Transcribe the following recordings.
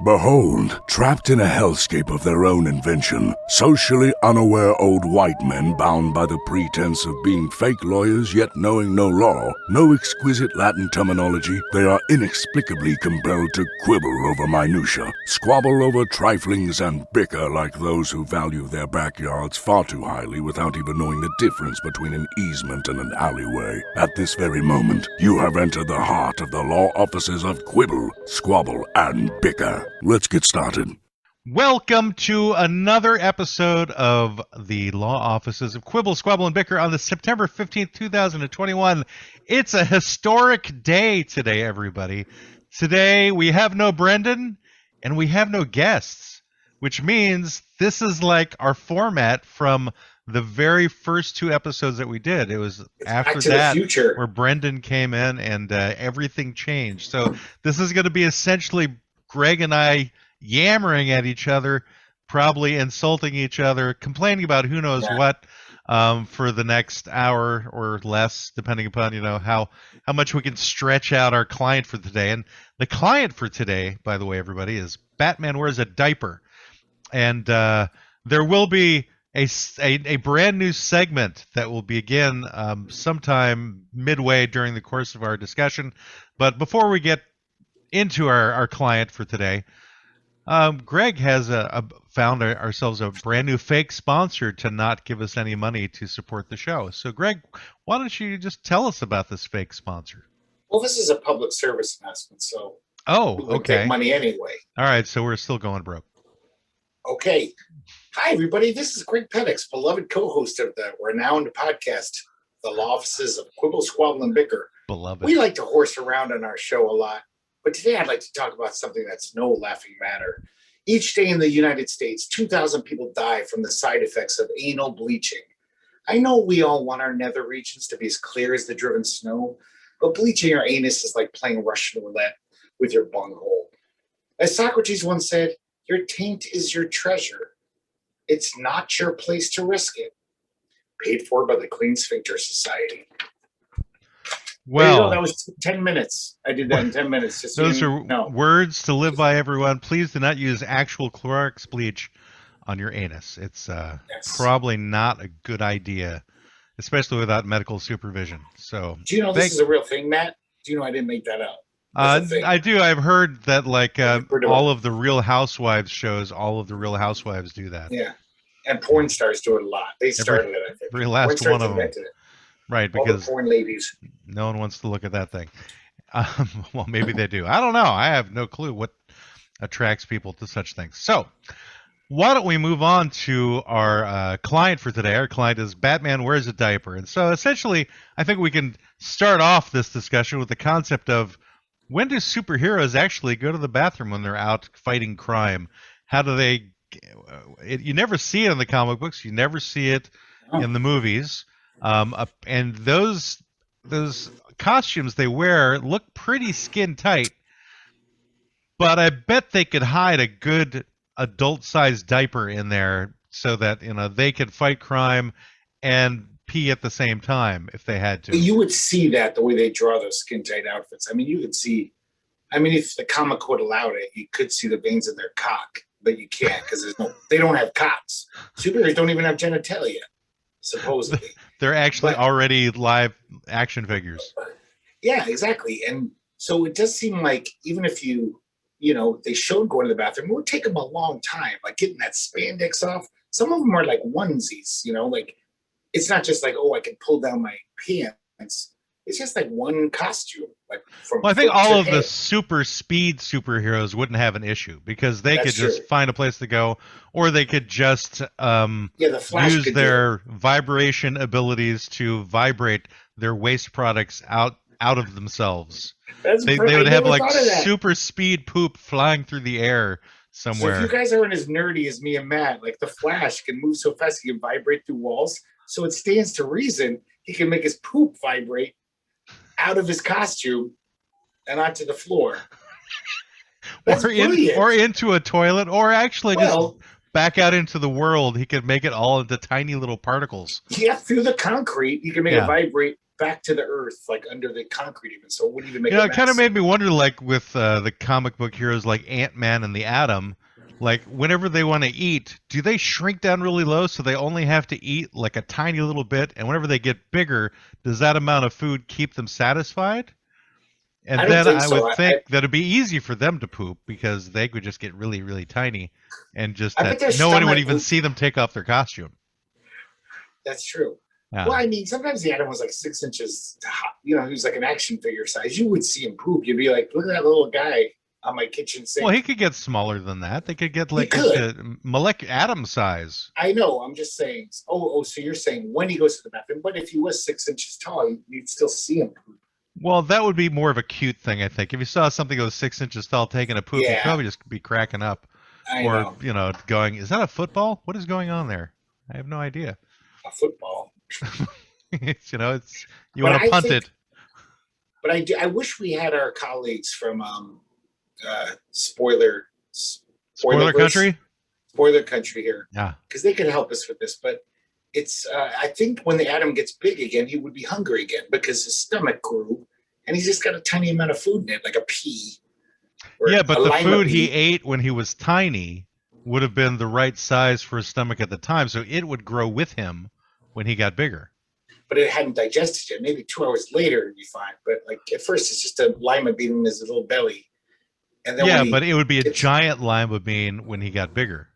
Behold, trapped in a hellscape of their own invention, socially unaware old white men bound by the pretense of being fake lawyers yet knowing no law, no exquisite Latin terminology, they are inexplicably compelled to quibble over minutia, squabble over triflings, and bicker like those who value their backyards far too highly without even knowing the difference between an easement and an alleyway. At this very moment, you have entered the heart of the Law Offices of Quibble, Squabble, and Bicker. Let's get started. Welcome to another episode of the Law Offices of Quibble, Squabble, and Bicker on the September 15th, 2021. It's a historic day today, everybody. Today, we have no Brendan, and we have no guests, which means this is like our format from the very first two episodes that we did. It was after that where Brendan came in and everything changed. So this is going to be essentially Greg and I yammering at each other, probably insulting each other, complaining about who knows what for the next hour or less, depending upon, how much we can stretch out our client for today. And the client for today, by the way, everybody, is Batman Wears a Diaper. And there will be a brand new segment that will begin sometime midway during the course of our discussion. But before we get into our client for today, Greg has found ourselves a brand new fake sponsor to not give us any money to support the show. So, Greg, why don't you just tell us about this fake sponsor? Well, this is a public service announcement, so we would take money anyway. All right, so we're still going broke. Okay. Hi, everybody. This is Greg Penix, beloved co-host of the renowned podcast, The Law Offices of Quibble, Squabble, and Bicker. Beloved. We like to horse around on our show a lot, but today I'd like to talk about something that's no laughing matter. Each day in the United States, 2,000 people die from the side effects of anal bleaching. I know we all want our nether regions to be as clear as the driven snow, but bleaching your anus is like playing Russian roulette with your bunghole. As Socrates once said, your taint is your treasure. It's not your place to risk it. Paid for by the Clean Sphincter Society. Well, that was 10 minutes. I did that in 10 minutes. Just those are words to live by, everyone. Please do not use actual Clorox bleach on your anus. It's probably not a good idea, especially without medical supervision. So, do you know this is a real thing, Matt? Do you know I didn't make that up? I do. I've heard that all of the Real Housewives shows, all of the Real Housewives do that. Yeah, and porn stars do it a lot. They started it, I think. Every last one of them. Right, because all the porn ladies. No one wants to look at that thing. Well, maybe they do. I don't know. I have no clue what attracts people to such things. So, why don't we move on to our client for today? Our client is Batman Wears a Diaper. And so, essentially, I think we can start off this discussion with the concept of, when do superheroes actually go to the bathroom when they're out fighting crime? How do they... you never see it in the comic books. You never see it in the movies. And those costumes they wear look pretty skin tight, but I bet they could hide a good adult-sized diaper in there so that they could fight crime and pee at the same time if they had to. You would see that the way they draw those skin tight outfits. I mean, you could see. I mean, if the comic would allowed it, you could see the veins in their cock, but you can't because they don't have cocks. Superheroes don't even have genitalia, supposedly. They're actually already live action figures. Yeah, exactly. And so it does seem like even if they showed going to the bathroom, it would take them a long time, like getting that spandex off. Some of them are like onesies, like it's not just like, I can pull down my pants. It's just like one costume. I think all of the super speed superheroes wouldn't have an issue because they could just find a place to go, or they could just use their vibration abilities to vibrate their waste products out of themselves. They would have like super speed poop flying through the air somewhere. So if you guys aren't as nerdy as me and Matt, like the Flash can move so fast he can vibrate through walls. So it stands to reason he can make his poop vibrate out of his costume and onto the floor. Or into a toilet, or actually just back out into the world. He could make it all into tiny little particles. Yeah, through the concrete, he can make it vibrate back to the earth, like under the concrete even, so it wouldn't even make You know, a it kind of mess. made me wonder, like with the comic book heroes like Ant-Man and the Atom, like whenever they want to eat, do they shrink down really low so they only have to eat like a tiny little bit, and whenever they get bigger, does that amount of food keep them satisfied? And I don't then think I so. would think that it'd be easy for them to poop because they could just get really, really tiny, and just I bet their that no one would stomach even see them take off their costume. That's true. Yeah. Well, I mean, sometimes the Atom was like 6 inches high. You know, he was like an action figure size. You would see him poop. You'd be like, look at that little guy on my kitchen sink. Well, he could get smaller than that. They could get like could. into molecular atom size. I know. I'm just saying. Oh, so you're saying when he goes to the bathroom, but if he was 6 inches tall, you'd still see him poop. Well, that would be more of a cute thing, I think. If you saw something that was 6 inches tall taking a poop, you'd Yeah. probably just be cracking up. I Or, know. you know, going, is that a football? What is going on there? I have no idea. A football. You know, it's you But want to I punt think- it. But I wish we had our colleagues from Spoiler Country? Spoiler Country here, Yeah. because they could help us with this. But it's I think when the Atom gets big again, he would be hungry again because his stomach grew, and he's just got a tiny amount of food in it, like a pea. or Yeah, but a the lima food he pea. ate when he was tiny would have been the right size for his stomach at the time, so it would grow with him when he got bigger. But it hadn't digested yet. Maybe 2 hours later it'd be fine. But like at first, it's just a lima bean in his little belly, and then Yeah, when but it would be a gets- giant lima bean when he got bigger.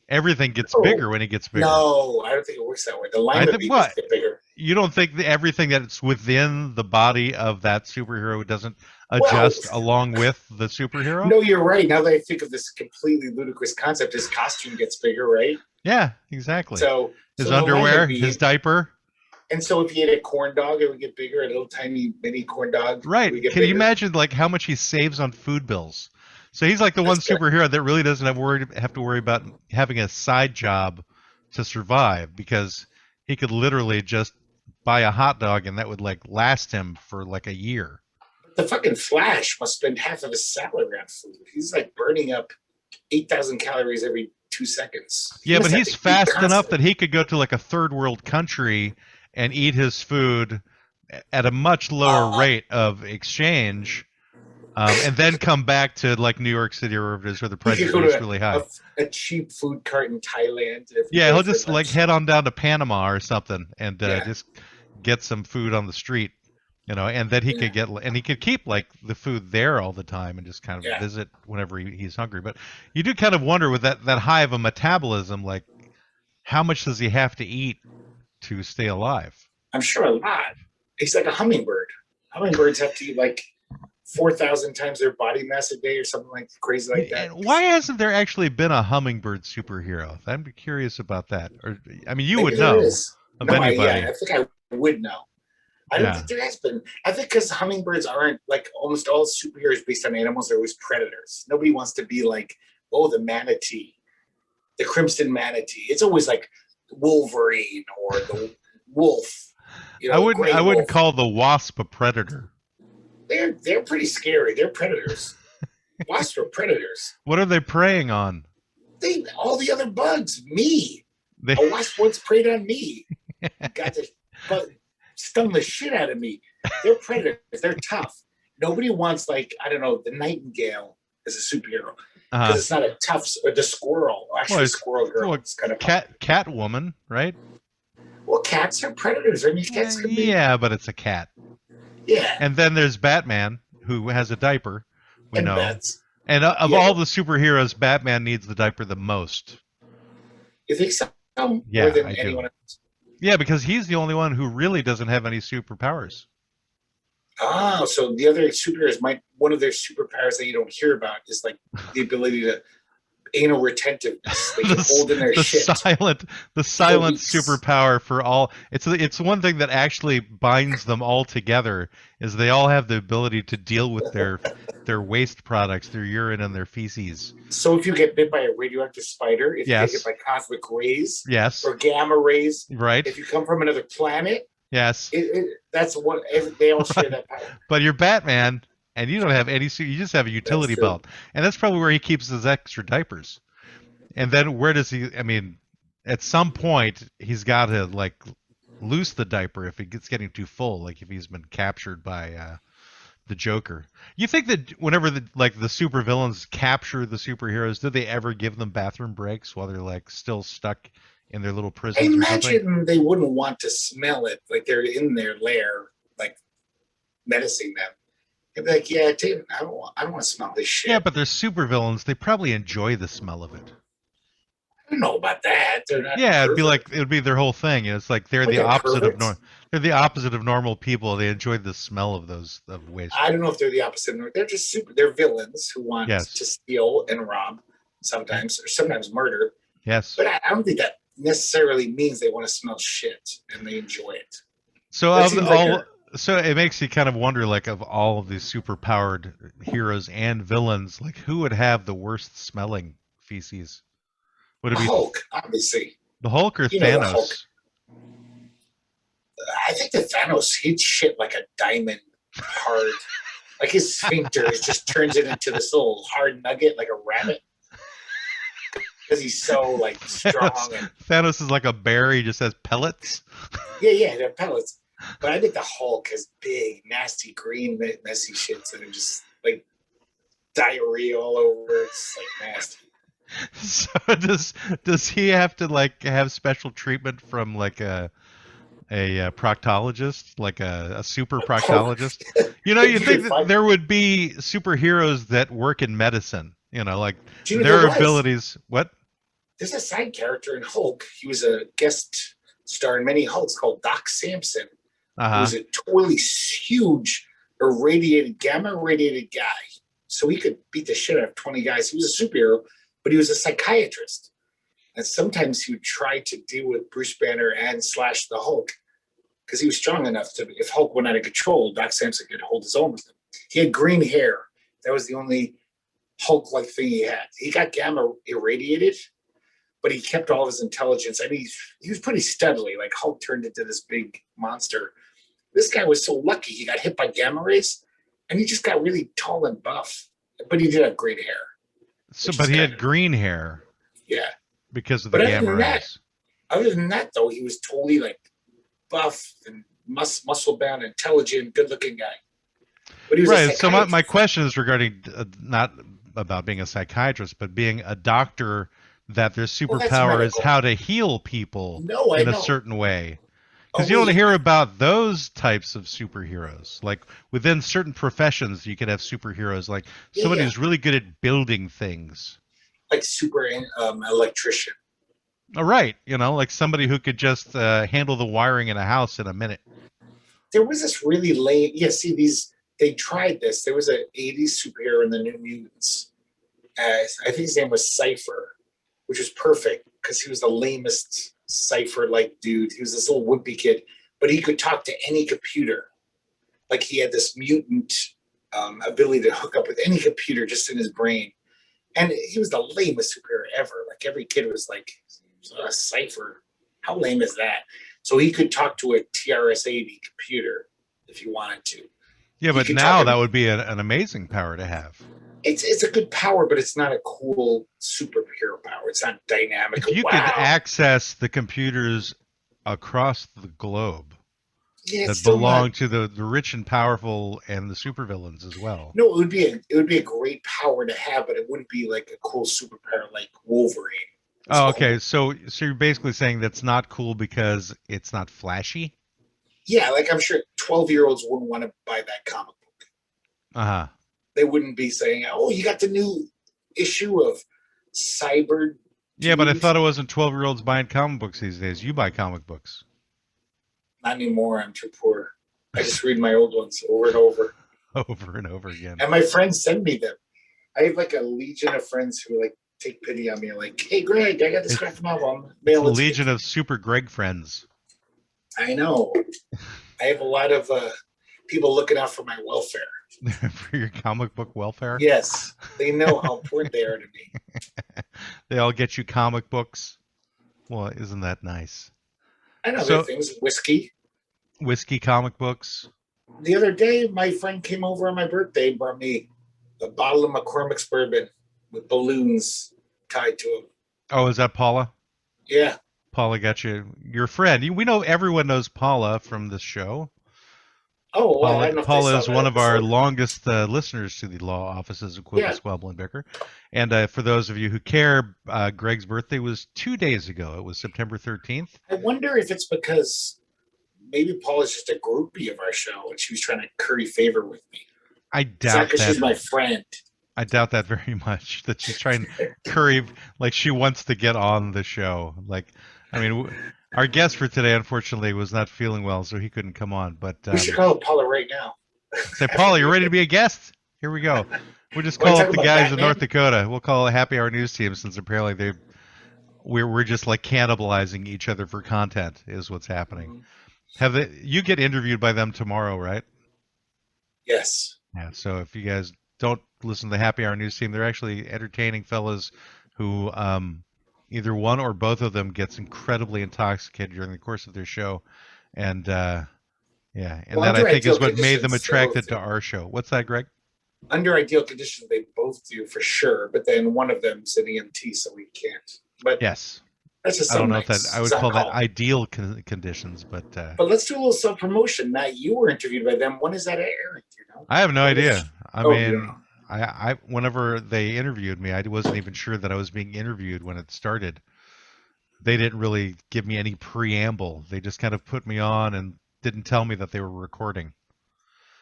Everything gets No. bigger when he gets bigger. No, I don't think it works that way. The lima think bean what? get bigger. You don't think that everything that's within the body of that superhero doesn't adjust along with the superhero? No, you're right. Now that I think of this completely ludicrous concept, his costume gets bigger, right? Yeah, exactly. So His so the lima underwear, bean- his diaper. and so if he ate a corn dog, it would get bigger. A little tiny mini corn dog, Right. would get Can you bigger. imagine like how much he saves on food bills? So he's like the one That's good. superhero that really doesn't have to worry about having a side job to survive, because he could literally just buy a hot dog and that would like last him for like a year. The fucking Flash must spend half of his salary on food. He's like burning up 8,000 calories every 2 seconds. He Yeah, must but have he's to eat fast enough constantly. that he could go to like a third world country and eat his food at a much lower rate of exchange, and then come back to like New York City or wherever it is where the He prices could are go just to really high. a cheap food cart in Thailand. if he Yeah, goes he'll for just like lunch. head on down to Panama or something and Yeah. just get some food on the street, you know, and then he could get, and he could keep like the food there all the time and just kind of Yeah. visit whenever he's hungry. But you do kind of wonder with that high of a metabolism, like how much does he have to eat to stay alive? I'm sure a lot. He's like a hummingbird. Hummingbirds have to eat like 4,000 times their body mass a day or something like crazy like that. And why hasn't there actually been a hummingbird superhero? I'm curious about that. Or I mean, you Maybe would there know is. of No, anybody. I think I would know. I don't Yeah. think there has been. I think because hummingbirds aren't like almost all superheroes based on animals are always predators. Nobody wants to be like, oh, the manatee, the crimson manatee. It's always like Wolverine or the wolf. You know, I wouldn't. gray I wouldn't wolf. call the wasp a predator. They're pretty scary. They're predators. Wasps are predators. What are they preying on? They all the other bugs. Me. They, A wasp once preyed on me. Got the bug, stung the shit out of me. They're predators. They're tough. Nobody wants like I don't know the nightingale as a superhero because it's not a tough or the squirrel. Actually, Well, the squirrel girl. well, It's kind of Catwoman, right? Well, cats are predators. I mean, cats can be. Yeah, but it's a cat. Yeah. And then there's Batman, who has a diaper. We And know. bats. And of Yeah. all the superheroes, Batman needs the diaper the most. You think so? Yeah, More than I do. anyone else. Yeah, because he's the only one who really doesn't have any superpowers. Oh, so the other superheroes might one of their superpowers that you don't hear about is like the ability to anal retentiveness. They can hold in their the shit. silent weeks. superpower for all. It's one thing that actually binds them all together is they all have the ability to deal with their waste products, their urine and their feces. So if you get bit by a radioactive spider, if Yes. you get hit by cosmic rays Yes, or gamma rays, right. if you come from another planet, Yes, that's what they all share that power. but you're Batman, and you don't have any suit. You just have a utility true. belt, and that's probably where he keeps his extra diapers. And then where does he? I mean, at some point he's got to like loose the diaper if it gets getting too full, like if he's been captured by the Joker. You think that whenever the supervillains capture the superheroes, do they ever give them bathroom breaks while they're like still stuck in their little I prisons or something? imagine they wouldn't want to smell it, like they're in their lair, like menacing them. They'd be like, "Yeah, I don't want to smell this shit." Yeah, but they're supervillains. They probably enjoy the smell of it. I don't know about that. They're not. Yeah, Pervert. it would be their whole thing. It's like they're Like the they're opposite of perverts. they're the opposite of normal people. They enjoy the smell of of waste. I don't know if they're the opposite. They're just super. They're villains who want Yes. to steal and rob sometimes, or sometimes murder. Yes. But I don't think that necessarily means they want to smell shit and they enjoy it. So That of seems all, like so it makes you kind of wonder, like, of all of these superpowered heroes and villains, like who would have the worst smelling feces? Would it be Hulk, obviously. the Hulk or You know the Hulk. Thanos? I think the Thanos he'd shit like a diamond hard. Like his sphincter just turns it into this little hard nugget, like a rabbit. Because he's so like strong and Thanos is like a bear. He just has pellets. yeah, they're pellets. But I think the Hulk has big, nasty, green, messy shits that are just like diarrhea all over. It's like nasty. So does he have to like have special treatment from like a proctologist, like a super proctologist? You know, you think that there would be superheroes that work in medicine. You know, like their abilities. What? There's a side character in Hulk. He was a guest star in many Hulks called Doc Samson. He was a totally huge gamma irradiated guy. So he could beat the shit out of 20 guys. He was a superhero, but he was a psychiatrist. And sometimes he would try to deal with Bruce Banner and Slash the Hulk because he was strong enough to, if Hulk went out of control, Doc Samson could hold his own with him. He had green hair. That was the only Hulk-like thing he had. He got gamma irradiated, but he kept all of his intelligence. I mean, he was pretty steadily. Like Hulk turned into this big monster. This guy was so lucky. He got hit by gamma rays, and he just got really tall and buff. But he did have great hair. So, but he had green hair. Yeah. Because of the gamma rays. Other than that, though, he was totally like buff and muscle-bound, intelligent, good-looking guy. But he was right. So my question is regarding not about being a psychiatrist, but being a doctor. That their superpower is how to heal people in a certain way. Because you don't hear about those types of superheroes. Like within certain professions, you could have superheroes, like somebody who's really good at building things. Like super electrician. All right. You know, like somebody who could just handle the wiring in a house in a minute. There was this really lame. Yeah, see, they tried this. There was an 80s superhero in the New Mutants. I think his name was Cypher, which was perfect because he was the lamest Cypher-like dude. He was this little wimpy kid, but he could talk to any computer. Like he had this mutant ability to hook up with any computer just in his brain. And he was the lamest superhero ever. Like every kid was like, Cypher, how lame is that? So he could talk to a TRS-80 computer if he wanted to. Yeah, but now that would be an amazing power to have. It's a good power, but it's not a cool superhero power. It's not dynamic. If you could access the computers across the globe that belong to the rich and powerful and the supervillains as well. No, it would be a great power to have, but it wouldn't be like a cool superpower like Wolverine. Oh, okay. So you're basically saying that's not cool because it's not flashy? Yeah, like I'm sure 12-year-olds wouldn't want to buy that comic book. Uh-huh. They wouldn't be saying, "Oh, you got the new issue of Cyber." Yeah, but I thought it wasn't 12-year-olds buying comic books these days. You buy comic books. Not anymore. I'm too poor. I just read my old ones over and over. Over and over again. And my friends send me them. I have like a legion of friends who like take pity on me. Like, "Hey, Greg, I got this graphic novel. It's a legion of super Greg friends. I know. I have a lot of people looking out for my welfare. For your comic book welfare? Yes. They know how important they are to me. They all get you comic books? Well, isn't that nice? And other things. Whiskey comic books. The other day, my friend came over on my birthday and brought me a bottle of McCormick's bourbon with balloons tied to them. Oh, is that Paula? Yeah. Paula got your friend. We know everyone knows Paula from this show. Oh, well, I don't know if they Paula saw is that one of our episode. longest listeners to the Law Offices of Quibble, Yeah. Squabble, and Bicker. And for those of you who care, Greg's birthday was 2 days ago. It was September 13th. I wonder if it's because maybe Paula's just a groupie of our show and she was trying to curry favor with me. I It's not doubt because that. she's my friend. I doubt that very much. That she's trying to curry, like she wants to get on the show. Like, I mean, our guest for today, unfortunately, was not feeling well, so he couldn't come on. But We should call Paula right now. say, Paula, you ready to be a guest? Here we go. We'll just Wanna call talk up the about guys in Batman? North Dakota. We'll call a Happy Hour News team since apparently we're just like cannibalizing each other for content is what's happening. You get interviewed by them tomorrow, right? Yes. Yeah. So if you guys don't listen to the Happy Hour News team, they're actually entertaining fellas who either one or both of them gets incredibly intoxicated during the course of their show, and yeah, and Well, that I under think is ideal what made them conditions, attracted they'll to our show. What's that, Greg? Under ideal conditions, they both do for sure, but then one of them's an EMT, so we can't. But Yes. that's just I don't know nice. if that I would It's call on that call. ideal conditions, but But let's do a little self promotion. Matt, you were interviewed by them. When is that airing? Do you know? I have no idea. I Oh, you mean, don't know. I whenever they interviewed me, I wasn't even sure that I was being interviewed when it started. They didn't really give me any preamble. They just kind of put me on and didn't tell me that they were recording.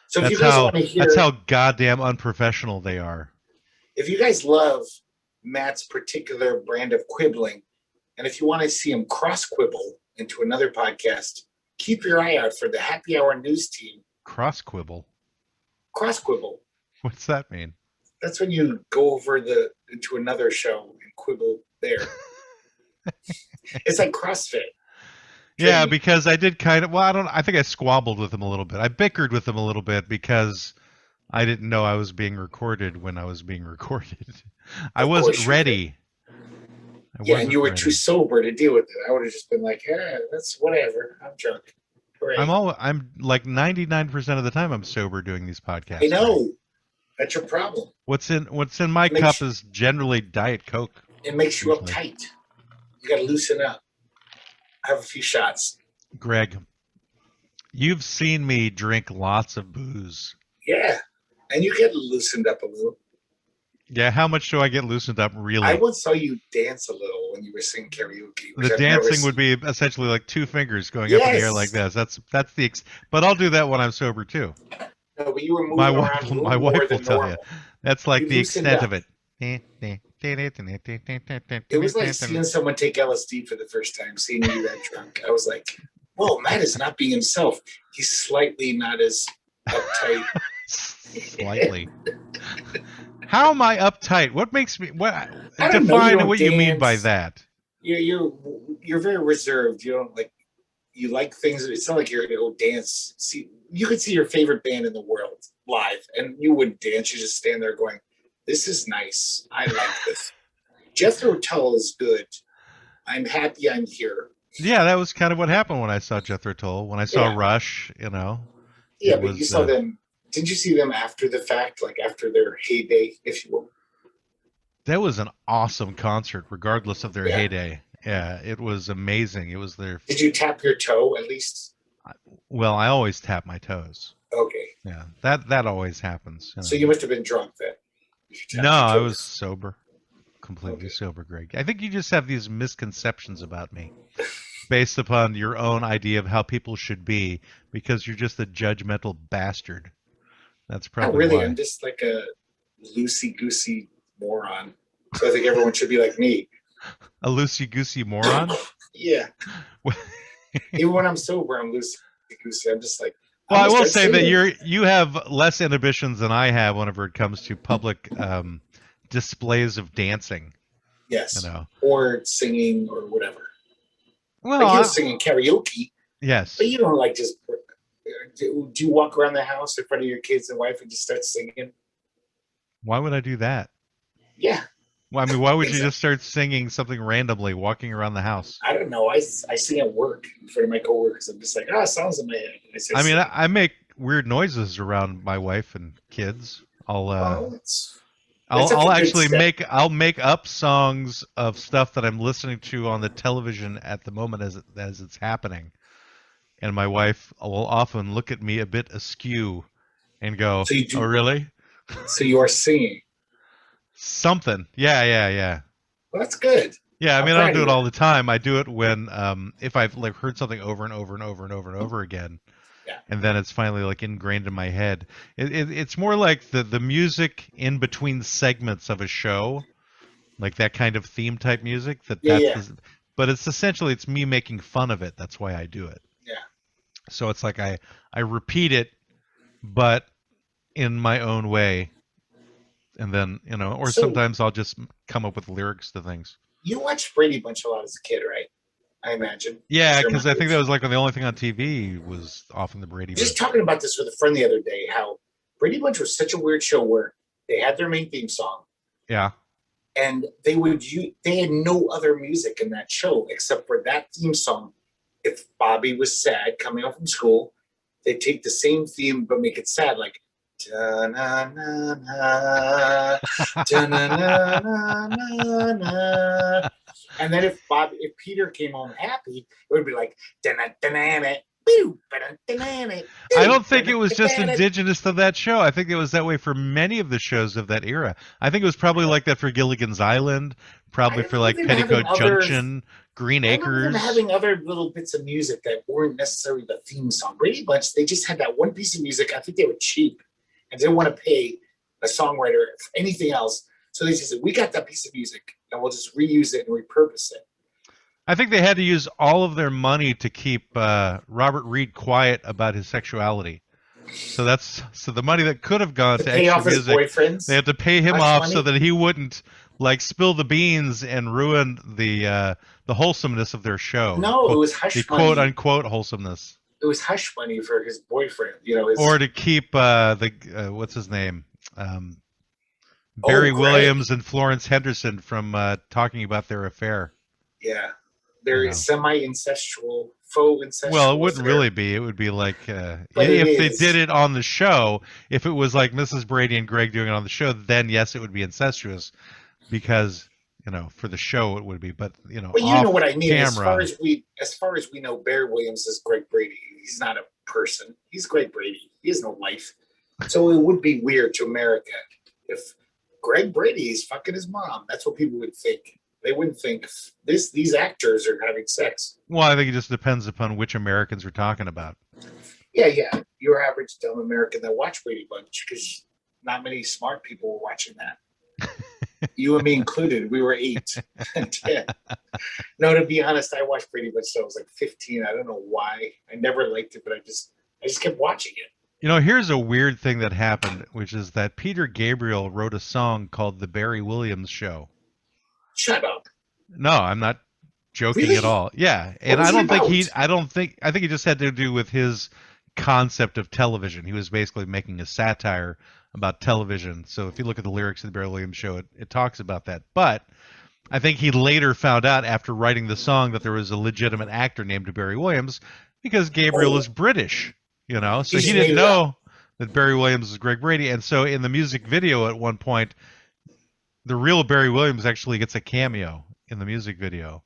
So if you guys want to hear, That's how goddamn unprofessional they are. if you guys love Matt's particular brand of quibbling, and if you want to see him cross quibble into another podcast, keep your eye out for the Happy Hour News team. Cross quibble. Cross quibble. What's that mean? That's when you go over into another show and quibble there. It's like CrossFit. Yeah, Training. because I did I think I squabbled with them a little bit. I bickered with them a little bit because I didn't know I was being recorded when I was being recorded. I Of course wasn't you ready. Yeah, and you were too sober to deal with it. I would have just been like, yeah, that's whatever. I'm drunk. Hooray. I'm like 99% of the time I'm sober doing these podcasts. I know. That's your problem. What's in my cup is generally Diet Coke. It makes you Usually. uptight. You got to loosen up. Have a few shots. Greg, you've seen me drink lots of booze. Yeah, and you get loosened up a little. Yeah, how much do I get loosened up really? I once saw you dance a little when you were singing karaoke. which The I've never dancing seen. would be essentially like two fingers going up in the air Yes. like this. That's the but I'll do that when I'm sober too. No, but you were moving My around wife, a little my more wife will than tell normal. you. That's like You the loosened extent up. of it. It was like seeing someone take LSD for the first time, seeing you that drunk. I was like, whoa, Matt is not being himself. He's slightly not as uptight. Slightly. How am I uptight? What makes me I don't know, you define don't what you mean by dance. that? You're very reserved. You don't you like things. It's not like you're gonna go dance. See, you could see your favorite band in the world live, and you wouldn't dance. You just stand there going, "This is nice. I like this." Jethro Tull is good. I'm happy I'm here. Yeah, that was kind of what happened when I saw Jethro Tull. When I saw Yeah. Rush, Yeah, It but you was, saw them. Didn't you see them after the fact, like after their heyday, if you will? that was an awesome concert, regardless of their Yeah. heyday. Yeah, it was amazing. It was their Did you tap your toe at least? well, I always tap my toes. Okay, Yeah, that always happens. so you must have been drunk then. if you tapped No, your I toes. was sober, completely Okay. sober, Greg. I think you just have these misconceptions about me, based upon your own idea of how people should be, because you're just a judgmental bastard. That's Not probably really. why. I'm just like a loosey goosey moron. So I think everyone should be like me. A loosey goosey moron. Yeah. Even when I'm sober, I'm loosey goosey. I'm just like. Well, I'm I gonna will start say that singing. you have less inhibitions than I have whenever it comes to public displays of dancing. Yes. You know. Or singing or whatever. Well, Like you'll sing in karaoke, yes. but you don't like just. Do you walk around the house in front of your kids and wife and just start singing? Why would I do that? Yeah. Well, I mean, why would you Exactly. just start singing something randomly, walking around the house? I don't know. I sing at work in front of my coworkers. I'm just like, sounds in my head. I mean, I make weird noises around my wife and kids. well, it's That's I'll a good actually step. I'll make up songs of stuff that I'm listening to on the television at the moment as it's happening, and my wife will often look at me a bit askew and go, So you "Oh, do. really?" So you are singing. Something. Yeah, yeah, yeah. Well, that's good. Yeah, I I'm mean, I don't proud do of it you. all the time. I do it when if I've like heard something over and over and over and over and over again, Yeah. and then it's finally like ingrained in my head. It's more like the music in between segments of a show, like that kind of theme type music. Yeah. That's Yeah. the, but it's essentially it's me making fun of it. That's why I do it. Yeah. So it's like I repeat it, but in my own way, and then or So sometimes I'll just come up with lyrics to things. you watched Brady Bunch a lot as a kid, right? I imagine. Yeah, Share my because I think that age. was like the only thing on TV was often the Brady Just Bunch. talking about this with a friend the other day, how Brady Bunch was such a weird show where they had their main theme song Yeah. and they had no other music in that show except for that theme song. If Bobby was sad coming home from school, they'd take the same theme but make it sad, like da-na-na-na, da-na-na-na-na. And then if Peter came home happy, it would be like da-na-na-na. I don't think it was just indigenous to that show. I think it was that way for many of the shows of that era. I think it was probably like that for Gilligan's Island, probably for like Petticoat Junction, Green I remember them Acres. having other little bits of music that weren't necessarily the theme song. Brady Bunch, they just had that one piece of music. I think they were cheap and didn't want to pay a songwriter for anything else. So they just said, we got that piece of music and we'll just reuse it and repurpose it. I think they had to use all of their money to keep Robert Reed quiet about his sexuality. So the money that could have gone to pay extra off his music, boyfriends. they had to pay him Hush off money. so that he wouldn't like spill the beans and ruin the wholesomeness of their show. No, it was the hush quote money. unquote wholesomeness, It was hush money for his boyfriend. You know, his or to keep what's his name, Barry Greg. Williams and Florence Henderson from talking about their affair. Yeah, they're You know. semi-incestual, faux incestual. Well, it wouldn't really be. It would be like But if they did it on the show. If it was like Mrs. Brady and Greg doing it on the show, then yes, it would be incestuous because for the show it would be. But But you know what I mean. Camera, As far as we know, Barry Williams is Greg Brady. He's not a person. He's Greg Brady. He has no life. So it would be weird to America if Greg Brady is fucking his mom. That's what people would think. They wouldn't think these actors are having sex. well, I think it just depends upon which Americans we're talking about. Yeah. Your average dumb American that watch Brady Bunch, because not many smart people were watching that. You and me included. We were 8 and 10. No, to be honest, I watched Brady Bunch till I was like 15. I don't know why. I never liked it, but I just kept watching it. Here's a weird thing that happened, which is that Peter Gabriel wrote a song called "The Barry Williams Show." Shut up. No, I'm not joking Really? at all. Yeah, and What was I don't it think about? I think it just had to do with his concept of television. He was basically making a satire about television. So if you look at the lyrics of the Barry Williams Show, it talks about that. But I think he later found out after writing the song that there was a legitimate actor named Barry Williams because Gabriel is British, so He he just didn't made it know that Barry Williams was Greg Brady. And so in the music video at one point, the real Barry Williams actually gets a cameo in the music video.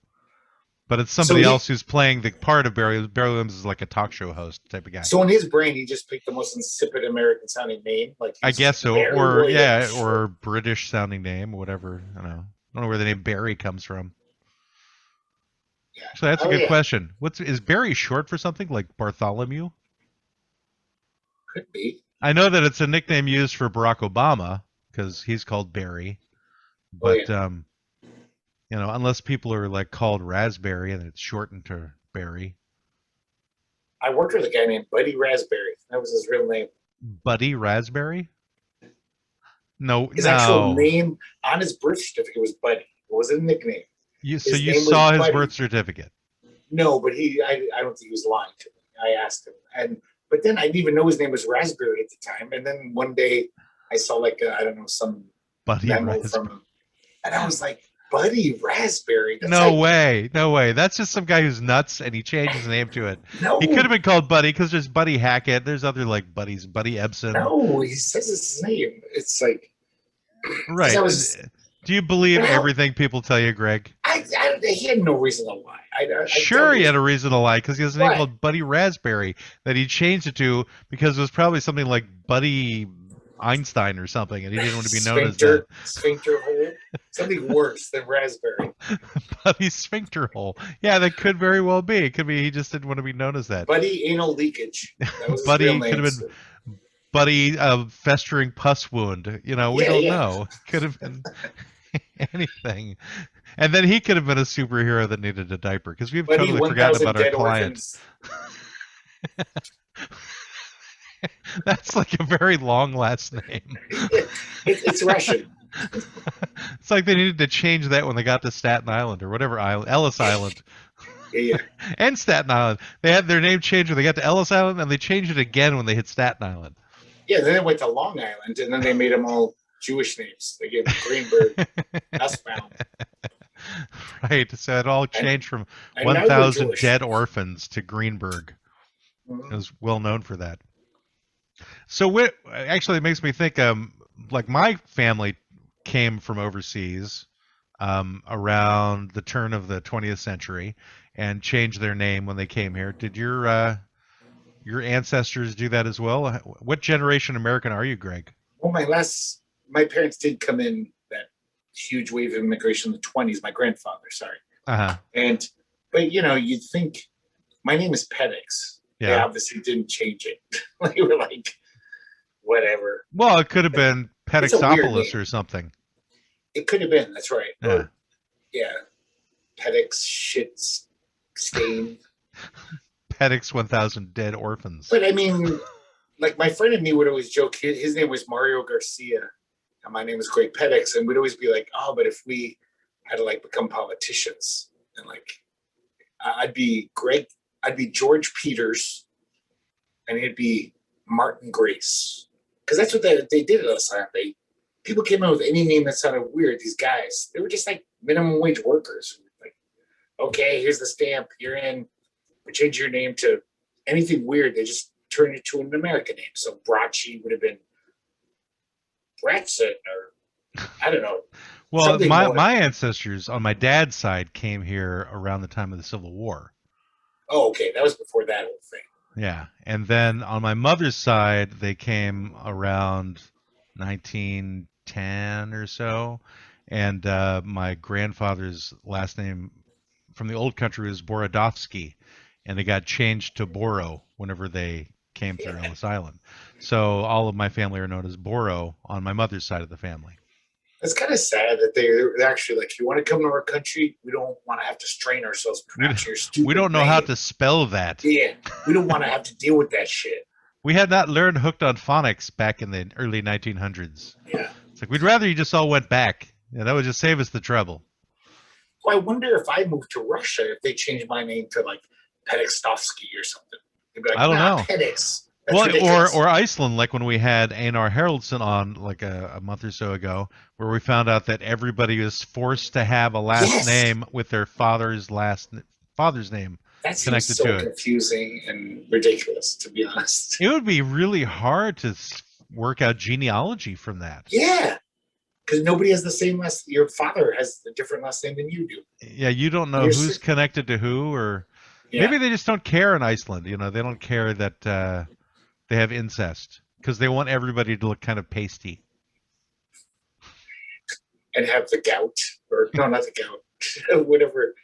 But it's somebody else who's playing the part of Barry. Barry Williams is like a talk show host type of guy. So in his brain, he just picked the most insipid American sounding name. I guess so. Barry Or Williams. or British sounding name, or whatever. I don't know where the name Barry comes from. Yeah. So that's a good question. Is Barry short for something like Bartholomew? Could be. I know that it's a nickname used for Barack Obama because he's called Barry. But unless people are like called Raspberry and it's shortened to Barry. I worked with a guy named Buddy Raspberry. That was his real name. Buddy Raspberry? No, His actual name on his birth certificate was Buddy. It wasn't a nickname. You saw his birth certificate? No, but I don't think he was lying to me. I asked him, but then I didn't even know his name was Raspberry at the time. And then one day I saw some Buddy memo Raspberry from him, and I was like, Buddy Raspberry. That's no way. That's just some guy who's nuts, and he changed his name to it. No, he could have been called Buddy because there's Buddy Hackett. There's other like buddies, Buddy Ebsen. No, he says his name. It's like Right. I was, Do you believe well, everything people tell you, Greg? he had no reason to lie. Sure, he had a reason to lie because he has a name What? called Buddy Raspberry that he changed it to because it was probably something like Buddy Einstein or something, and he didn't want to be known as that. Sphincter Hole, something worse than raspberry. Buddy Sphincter Hole. Yeah, that could very well be. It could be he just didn't want to be known as that. Buddy Anal Leakage. That was his Buddy real name. could have been Buddy Festering Pus Wound. We don't know. Could have been anything. And then he could have been a superhero that needed a diaper because we've Buddy totally forgotten about our client. Orphans. That's like a very long last name. It's Russian. It's like they needed to change that when they got to Staten Island or whatever island, Ellis Island. Yeah. And Staten Island. They had their name changed when they got to Ellis Island, and they changed it again when they hit Staten Island. Yeah, then they went to Long Island, and then they made them all Jewish names. They gave them Greenberg, Nussbaum. Right, so it all changed from and now they're 1,000 Jewish. dead orphans to Greenberg. Mhm. It was well known for that. So actually, it makes me think. Like my family came from overseas around the turn of the 20th century and changed their name when they came here. Did your ancestors do that as well? What generation American are you, Greg? Well, my parents did come in that huge wave of immigration in the 20s. My grandfather, sorry. Uh-huh. But you'd think my name is Pedix. They Yeah. obviously didn't change it. They were like, whatever. Well, it could have been It's a weird Pedixopoulos name. or something. It could have been. That's right. Yeah. Or, yeah. Pedix shit stain. Pedix 1,000 dead orphans. But I mean, like my friend and me would always joke. His name was Mario Garcia, and my name is Greg Pedix, and we'd always be like, "Oh, but if we had to like become politicians, and like I'd be George Peters, and he'd be Martin Grace, because that's what they did at Ellis Island. People came in with any name that sounded weird. These guys, they were just like minimum wage workers. Like, okay, here's the stamp. You're in. We change your name to anything weird. They just turn it to an American name. So Bracci would have been Bratson, or I don't know. Well, my ancestors on my dad's side came here around the time of the Civil War. Oh, okay. That was before that whole thing. Yeah. And then on my mother's side, they came around 1910 or so. And my grandfather's last name from the old country was Borodovsky. And they got changed to Boro whenever they came through Ellis Island. So all of my family are known as Boro on my mother's side of the family. It's kind of sad that they're actually like, you want to come to our country? We don't want to have to strain ourselves to pronounce your stupid We don't know name. how to spell that. Yeah, we don't want to have to deal with that shit. We had not learned hooked on phonics back in the early 1900s. Yeah. It's like, we'd rather you just all went back. Yeah, that would just save us the trouble. Well, I wonder if I moved to Russia, if they changed my name to like Pedixtovsky or something. They'd be like, I don't know. Pedix. That's Well, ridiculous. or Iceland, like when we had Einar Haraldsson on like a month or so ago, where we found out that everybody was forced to have a last Yes. name with their father's name That seems connected so to it. confusing and ridiculous, to be honest. It would be really hard to work out genealogy from that. Yeah, because nobody has the same last. Your father has a different last name than you do. Yeah, you don't know Your who's si- connected to who, or Yeah. maybe they just don't care in Iceland. They don't care that they have incest because they want everybody to look kind of pasty. And have the gout, or no, not the gout, whatever.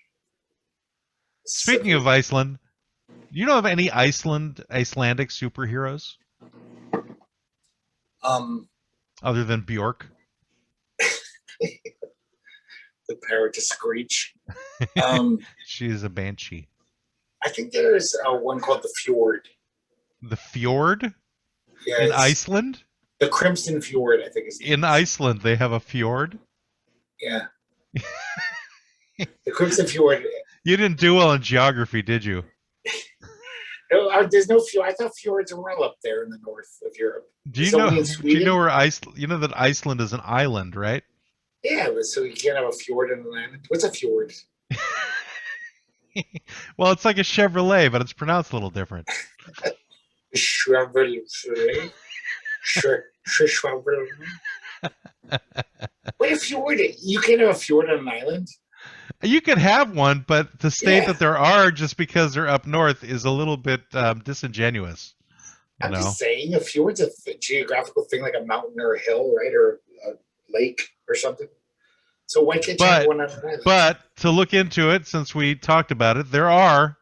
Speaking of Iceland, do you know of any Icelandic superheroes other than Bjork? The power to screech. She is a banshee. I think there's one called the Fjord. The fjord Yeah, in it's Iceland? the Crimson Fjord, I think is the In name. Iceland, they have a fjord? Yeah. The Crimson Fjord. You didn't do well in geography, did you? No, there's no fjord. I thought fjords were all up there in the north of Europe. Do you It's know? only in Do you Sweden? know where you know that Iceland is an island, right? Yeah, but so you can't have a fjord in an island. What's a fjord? Well, it's like a Chevrolet, but it's pronounced a little different. Chevrolet. Chevrolet. What a fjord? You can't have a fjord on an island? You could have one, but to state Yeah. that there are just because they're up north is a little bit disingenuous. I'm just saying, a fjord's a geographical thing, like a mountain or a hill, right? Or a lake or something. So why can't you have one on an island? But to look into it, since we talked about it, there are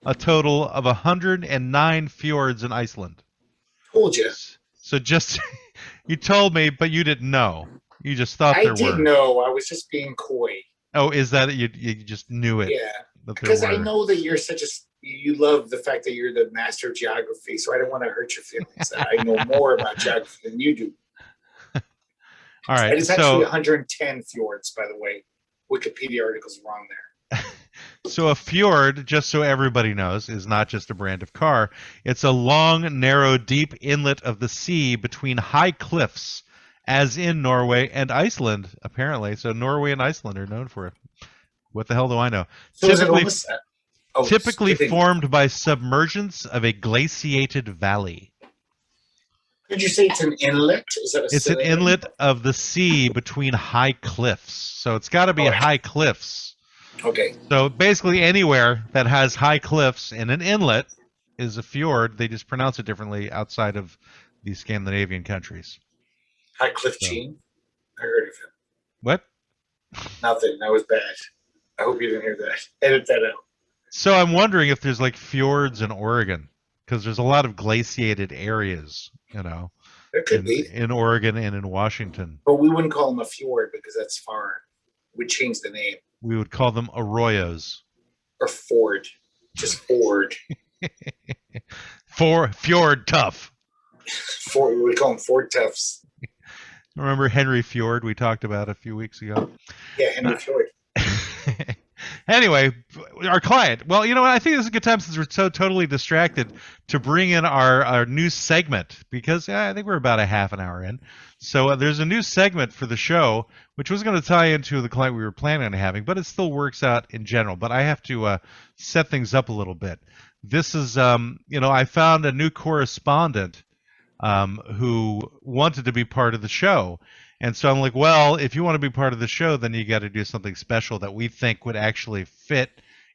a total of 109 fjords in Iceland. Told you. So just, you told me, but you didn't know. You just thought there were. I did know. I was just being coy. Oh, is that it? You just knew it? Yeah. Because I know that you're you love the fact that you're the master of geography, so I don't want to hurt your feelings. I know more about geography than you do. All right. And it's actually 110 fjords, by the way. Wikipedia article's wrong there. So a fjord, just so everybody knows, is not just a brand of car. It's a long, narrow, deep inlet of the sea between high cliffs, as in Norway and Iceland, apparently. So Norway and Iceland are known for it. What the hell do I know? So Typically formed by submergence of a glaciated valley. Did you say it's an inlet? Is that It's an inlet of the sea between high cliffs. So it's got to be high cliffs. Okay. So basically anywhere that has high cliffs and an inlet is a fjord. They just pronounce it differently outside of the Scandinavian countries. High Cliff Gene? I heard of him. What? Nothing. That was bad. I hope you didn't hear that. Edit that out. So I'm wondering if there's like fjords in Oregon, because there's a lot of glaciated areas, you know, There could be. in Oregon and in Washington. But we wouldn't call them a fjord because that's far. We'd change the name. We would call them arroyos. Or Ford. Just Ford. Fjord tough. Ford. We would call them Ford Toughs. Remember Henry Fjord we talked about a few weeks ago? Yeah, Henry Fjord. Anyway, our client. Well, you know what? I think this is a good time since we're so totally distracted to bring in our new segment because I think we're about a half an hour in. So there's a new segment for the show, which was going to tie into the client we were planning on having, but it still works out in general. But I have to set things up a little bit. This is, I found a new correspondent who wanted to be part of the show. And so I'm like, well, if you want to be part of the show, then you got to do something special that we think would actually fit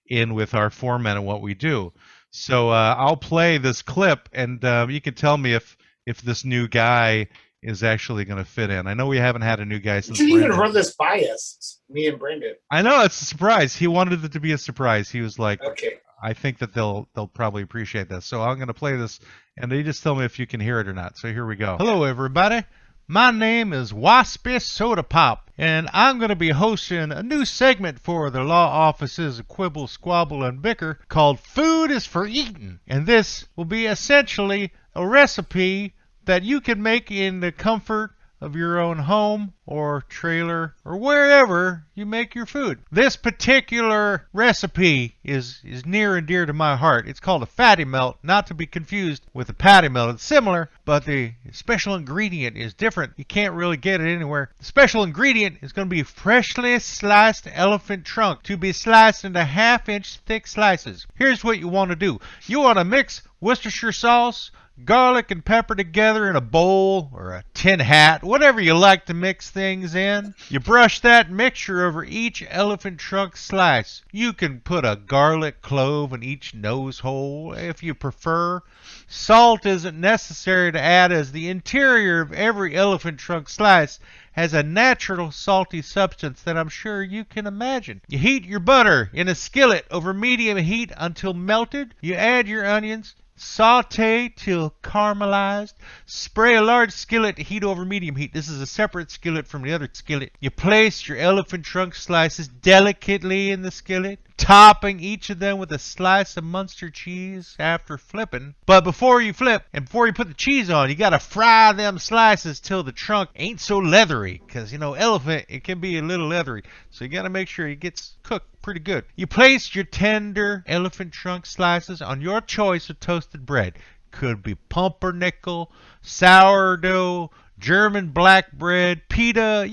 in with our format and what we do. So I'll play this clip, and you can tell me if this new guy is actually going to fit in. I know we haven't had a new guy since. You didn't even run this by us, me and Brendan. I know, it's a surprise. He wanted it to be a surprise. He was like, okay, I think that they'll probably appreciate this. So I'm going to play this, and you just tell me if you can hear it or not. So here we go. Hello, everybody. My name is Waspy Sodapop, and I'm going to be hosting a new segment for the Law Offices of Quibble, Squabble, and Bicker called Food is for Eating. And this will be essentially a recipe that you can make in the comfort of your own home or trailer or wherever you make your food. This particular recipe is near and dear to my heart. It's called a fatty melt, not to be confused with a patty melt. It's similar, but the special ingredient is different. You can't really get it anywhere. The special ingredient is going to be freshly sliced elephant trunk to be sliced into half-inch thick slices. Here's what you want to do. You want to mix Worcestershire sauce, garlic and pepper together in a bowl or a tin hat, whatever you like to mix things in. You brush that mixture over each elephant trunk slice. You can put a garlic clove in each nose hole if you prefer. Salt isn't necessary to add, as the interior of every elephant trunk slice has a natural salty substance that I'm sure you can imagine. You heat your butter in a skillet over medium heat until melted. You add your onions, saute till caramelized. Spray a large skillet to heat over medium heat. This is a separate skillet from the other skillet. You place your elephant trunk slices delicately in the skillet, topping each of them with a slice of Munster cheese after flipping. But before you flip and before you put the cheese on, you gotta fry them slices till the trunk ain't so leathery, because elephant, it can be a little leathery, so you gotta make sure it gets cooked pretty good. You place your tender elephant trunk slices on your choice of toasted bread. Could be pumpernickel, sourdough, German black bread, pita,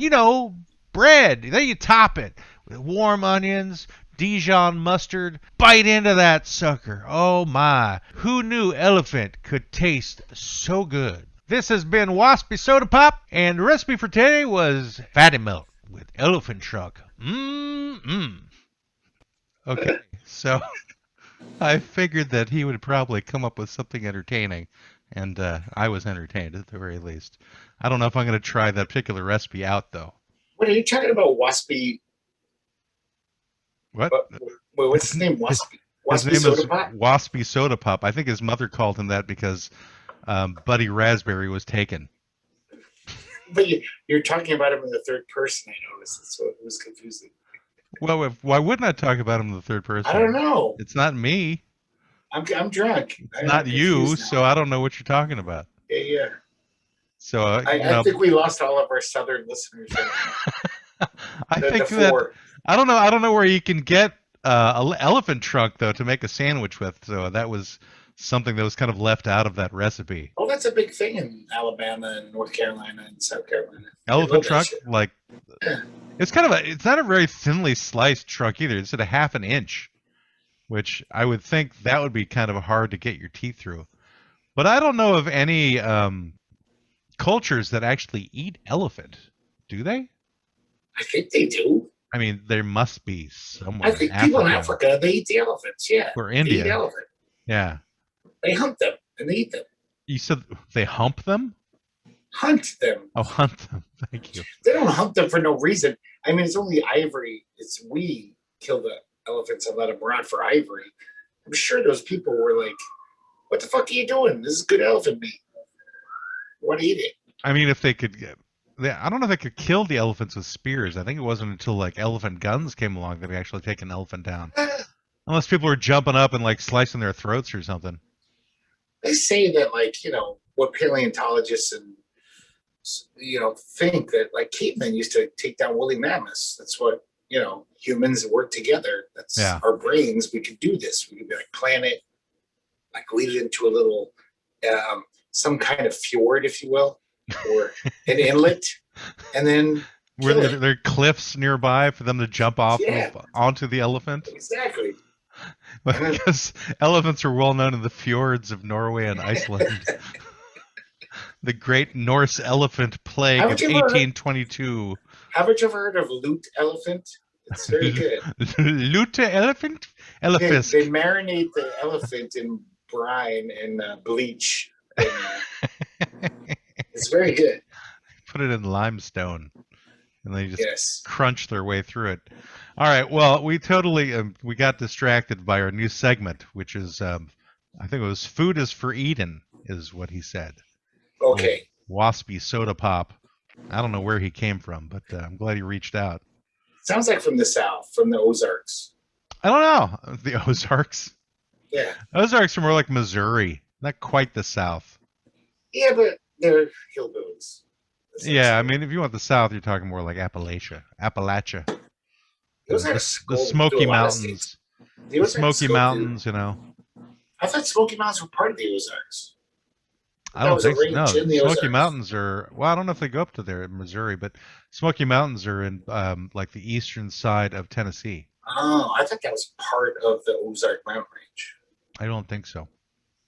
bread. Then you top it with warm onions, Dijon mustard. Bite into that sucker. Oh my, who knew elephant could taste so good? This has been Waspy Sodapop, and the recipe for today was fatty milk with elephant trunk. Okay, so I figured that he would probably come up with something entertaining, and I was entertained at the very least. I don't know if I'm going to try that particular recipe out, though. What are you talking about, Waspy? What? What's his name? Waspy? His Waspy name Sodapop? is Waspy Sodapop. I think his mother called him that because Buddy Raspberry was taken. But you're talking about him in the third person, I noticed. So it was confusing. Well, why wouldn't I talk about him in the third person? I don't know. It's not me. I'm drunk. It's not you, so I don't know what you're talking about. Yeah. So I think we lost all of our southern listeners. I think that I don't know where you can get elephant trunk though to make a sandwich with. So that was something that was kind of left out of that recipe. Oh, that's a big thing in Alabama and North Carolina and South Carolina. Elephant trunk, like it's not a very thinly sliced trunk either. It's at a half an inch, which I would think that would be kind of hard to get your teeth through. But I don't know of any cultures that actually eat elephant. Do they? I think they do. I mean, there must be somewhere. I think people in Africa, they eat the elephants, yeah. Or India. They eat elephant. Yeah. They hunt them and they eat them. You said they hump them? Hunt them. Oh, hunt them. Thank you. They don't hunt them for no reason. I mean, it's only ivory. We kill the elephants and let them rot for ivory. I'm sure those people were like, what the fuck are you doing? This is good elephant meat. Want to eat it. I mean, if they could get... I don't know if they could kill the elephants with spears. I think it wasn't until like elephant guns came along that they actually take an elephant down. Unless people were jumping up and like slicing their throats or something. They say that what paleontologists and think that like cavemen used to take down woolly mammoths. That's what humans work together. That's our brains. We could do this. We could be like plan it, like lead it into a little some kind of fjord, if you will, or an inlet, and then were there cliffs nearby for them to jump off onto the elephant? Exactly. Because elephants are well known in the fjords of Norway and Iceland. The great Norse Elephant Plague of 1822. Haven't you ever heard of Loot Elephant? It's very good. Loot Elephant? Elephant. They marinate the elephant in brine and bleach. And, it's very good. Put it in limestone. And they just crunch their way through it. All right. Well, we totally we got distracted by our new segment, which is I think it was "Food is for Eden," is what he said. Okay. Waspy Sodapop. I don't know where he came from, but I'm glad he reached out. Sounds like from the South, from the Ozarks. I don't know. The Ozarks. Yeah. Ozarks are more like Missouri, not quite the South. Yeah, but they're hillbillies. Yeah, I mean, if you want the South, you're talking more like Appalachia. The Smoky Mountains. The Smoky Mountains, I thought Smoky Mountains were part of the Ozarks. I don't think so. No, Smoky Mountains are... Well, I don't know if they go up to there in Missouri, but Smoky Mountains are in like the eastern side of Tennessee. Oh, I thought that was part of the Ozark mountain range. I don't think so.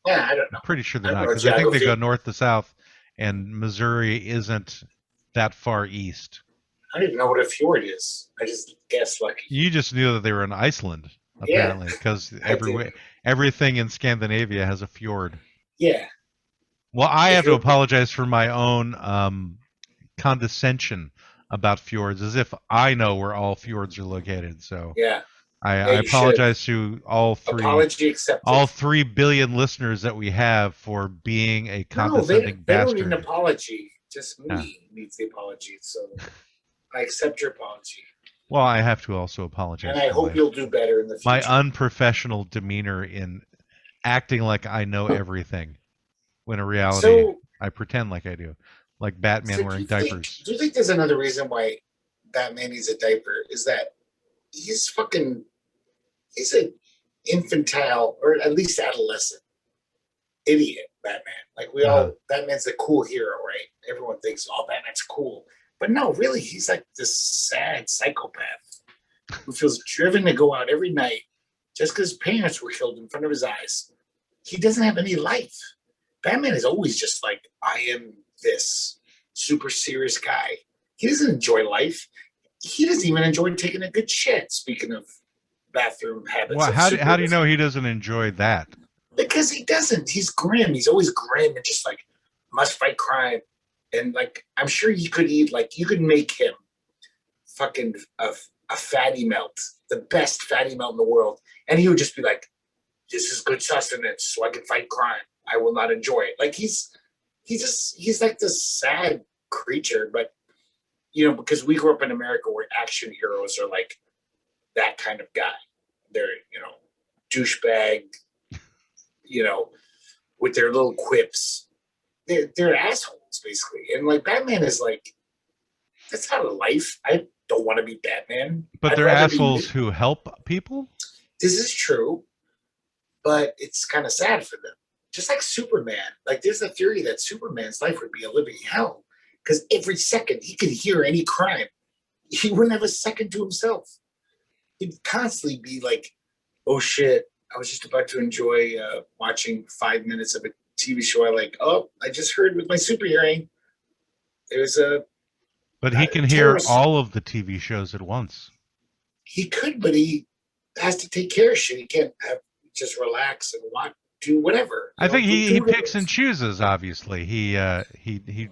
Yeah, I don't know. I'm pretty sure they're not, because I think they go north to south, and Missouri isn't that far east. I don't even know what a fjord is. I just guessed lucky. You just knew that they were in Iceland, apparently, because everything in Scandinavia has a fjord. Yeah. Well, I have to apologize for my own condescension about fjords, as if I know where all fjords are located. So I apologize to all three. Apology accepted. All 3 billion listeners that we have for being a condescending bastard. They don't need an apology. Just me needs the apology. So I accept your apology. Well, I have to also apologize. And I hope you'll do better in the future. My unprofessional demeanor in acting like I know everything, when in reality I pretend like I do. Like Batman wearing diapers. Do you think there's another reason why Batman needs a diaper? Is that he's an infantile, or at least adolescent idiot Batman. Like Batman's the cool hero, right? Everyone thinks, oh, Batman's cool. But no, really, he's like this sad psychopath who feels driven to go out every night just because his parents were killed in front of his eyes. He doesn't have any life. Batman is always just like, I am this super serious guy. He doesn't enjoy life. He doesn't even enjoy taking a good shit. Speaking of bathroom habits. Well, how do you know he doesn't enjoy that? Because he doesn't. He's grim. He's always grim and just like must fight crime. And like, I'm sure you could make him fucking a fatty melt, the best fatty melt in the world. And he would just be like, this is good sustenance so I can fight crime. I will not enjoy it. Like he's like this sad creature, but you know, because we grew up in America where action heroes are like that kind of guy. They're, you know, douchebag, you know, with their little quips. They're assholes, basically. And like Batman is like, that's not a life. I don't want to be Batman. But they're assholes who help people? This is true, but it's kind of sad for them. Just like Superman. Like there's a theory that Superman's life would be a living hell because every second he could hear any crime. He wouldn't have a second to himself. He'd constantly be like, oh shit, I was just about to enjoy watching 5 minutes of a TV show. I just heard with my super hearing, there's a... But he can hear all of the TV shows at once. He could, but he has to take care of shit. He can't just relax and do whatever. I think he picks and chooses, obviously. He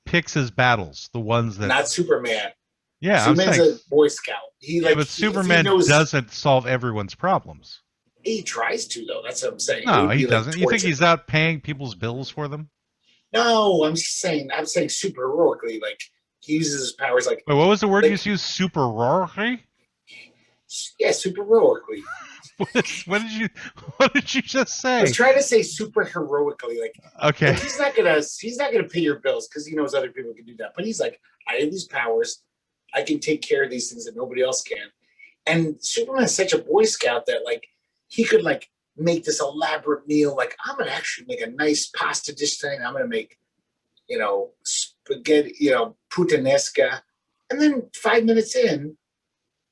picks his battles, the ones that... Not Superman. Yeah, Superman's a Boy Scout. But Superman doesn't solve everyone's problems. He tries to, though. That's what I'm saying. No, he doesn't. You think he's out paying people's bills for them? No, I'm saying super heroically. Like, he uses his powers like... Wait, what was the word you used? Super heroically? Yeah, super heroically. What did you just say? I was trying to say super heroically. Like, okay. Like he's not gonna pay your bills because he knows other people can do that. But he's like, I have these powers. I can take care of these things that nobody else can. And Superman is such a Boy Scout that like he could like make this elaborate meal. Like, I'm gonna actually make a nice pasta dish tonight. I'm gonna make, you know, spaghetti, you know, puttanesca. And then 5 minutes in,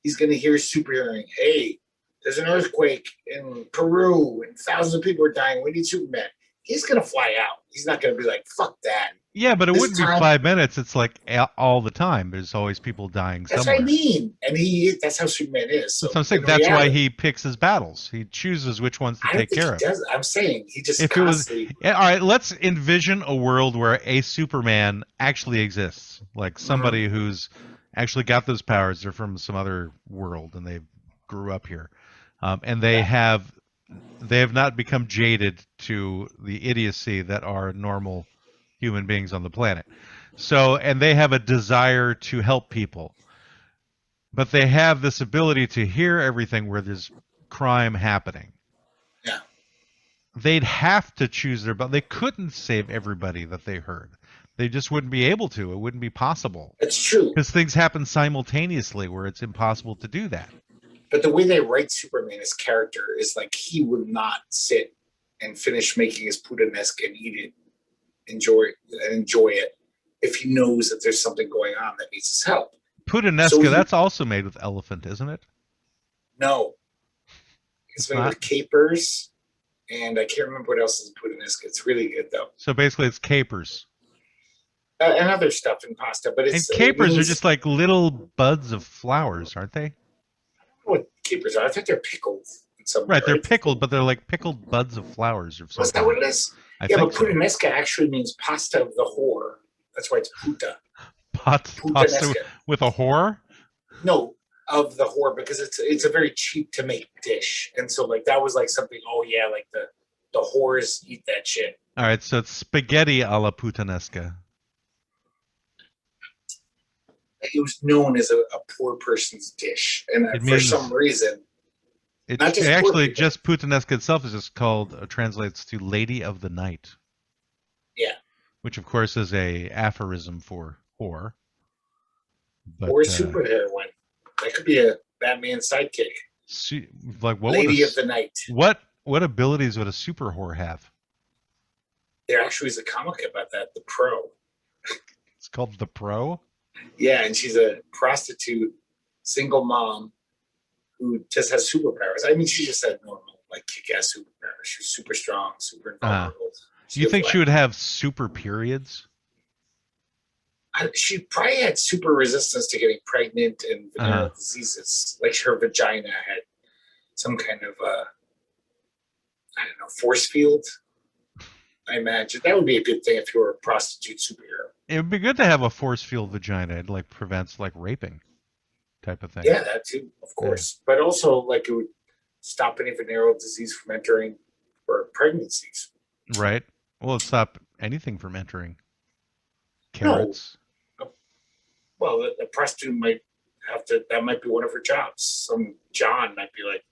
he's gonna hear super hearing, hey, there's an earthquake in Peru and thousands of people are dying. We need Superman. He's going to fly out. He's not going to be like, fuck that. Yeah, but it wouldn't be 5 minutes. It's like all the time. There's always people dying somewhere. That's what I mean. And that's how Superman is. So that's what I'm saying. That's why he picks his battles. He chooses which ones to take care of. I'm saying he just if constantly... all right, let's envision a world where a Superman actually exists. Like somebody who's actually got those powers. They're from some other world and they grew up here. And they have not become jaded to the idiocy that are normal human beings on the planet. So, and they have a desire to help people, but they have this ability to hear everything where there's crime happening. Yeah. They'd have to choose but they couldn't save everybody that they heard. They just wouldn't be able to. It wouldn't be possible. It's true. Because things happen simultaneously where it's impossible to do that. But the way they write Superman, his character, is like he would not sit and finish making his puttanesca and eat it, enjoy it, if he knows that there's something going on that needs his help. Puttanesca, that's also made with elephant, isn't it? No. It's made with capers, and I can't remember what else is in puttanesca. It's really good, though. So basically it's capers. And other stuff in pasta. But and capers are just like little buds of flowers, aren't they? What capers are. I think they're pickled. Right, they're pickled, but they're like pickled buds of flowers or something. Is that what it is? Yeah, but puttanesca actually means pasta of the whore. That's why it's putta. Pasta with a whore? No, of the whore, because it's a very cheap to make dish. And so like that was like something, oh yeah, like the whores eat that shit. All right, so it's spaghetti a la puttanesca. It was known as a poor person's dish, and for some reason, just puttanesca itself is just called translates to "Lady of the Night." Yeah, which of course is a aphorism for whore. But, or superheroine. That could be a Batman sidekick. Lady of the Night. What abilities would a super whore have? There actually is a comic about that, The Pro. It's called The Pro? Yeah, and she's a prostitute, single mom who just has superpowers. I mean, she just had normal, like kick-ass superpowers. She's super strong, super invulnerable. You think she would have super periods? She probably had super resistance to getting pregnant and venereal diseases. Like her vagina had some kind of I don't know, force field. I imagine that would be a good thing if you were a prostitute superhero. It would be good to have a force field vagina. It like prevents like raping type of thing. Yeah, that too, of course. Yeah. But also like it would stop any venereal disease from entering or pregnancies. Right. Well, it'd stop anything from entering. Carrots. No. Well, a prostitute might have to, that might be one of her jobs. Some John might be like,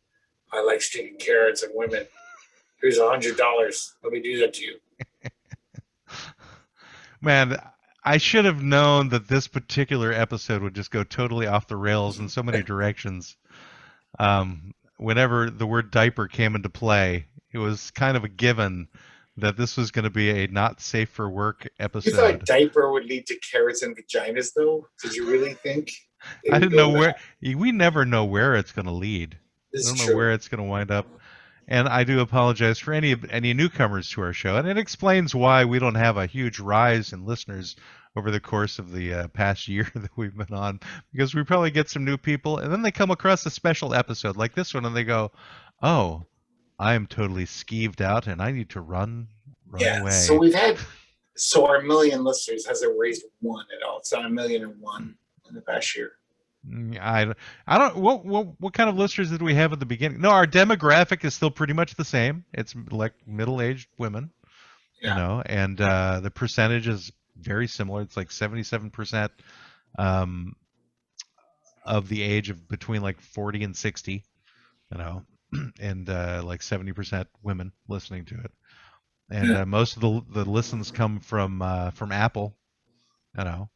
I like sticking carrots and women. Here's $100. Let me do that to you. Man, I should have known that this particular episode would just go totally off the rails in so many directions. Whenever the word diaper came into play, it was kind of a given that this was going to be a not safe for work episode. You thought diaper would lead to carrots and vaginas, though? Did you really think? I didn't know where. We never know where it's going to lead. I don't know where it's going to wind up. And I do apologize for any newcomers to our show. And it explains why we don't have a huge rise in listeners over the course of the past year that we've been on. Because we probably get some new people, and then they come across a special episode like this one, and they go, oh, I am totally skeeved out, and I need to run away. So our million listeners hasn't raised one at all. It's not 1,000,001 in the past year. I don't. What kind of listeners did we have at the beginning? No, our demographic is still pretty much the same. It's like middle-aged women, you know, and the percentage is very similar. It's like 77% of the age of between like 40 and 60, you know, and like 70% women listening to it. And most of the listens come from Apple, you know.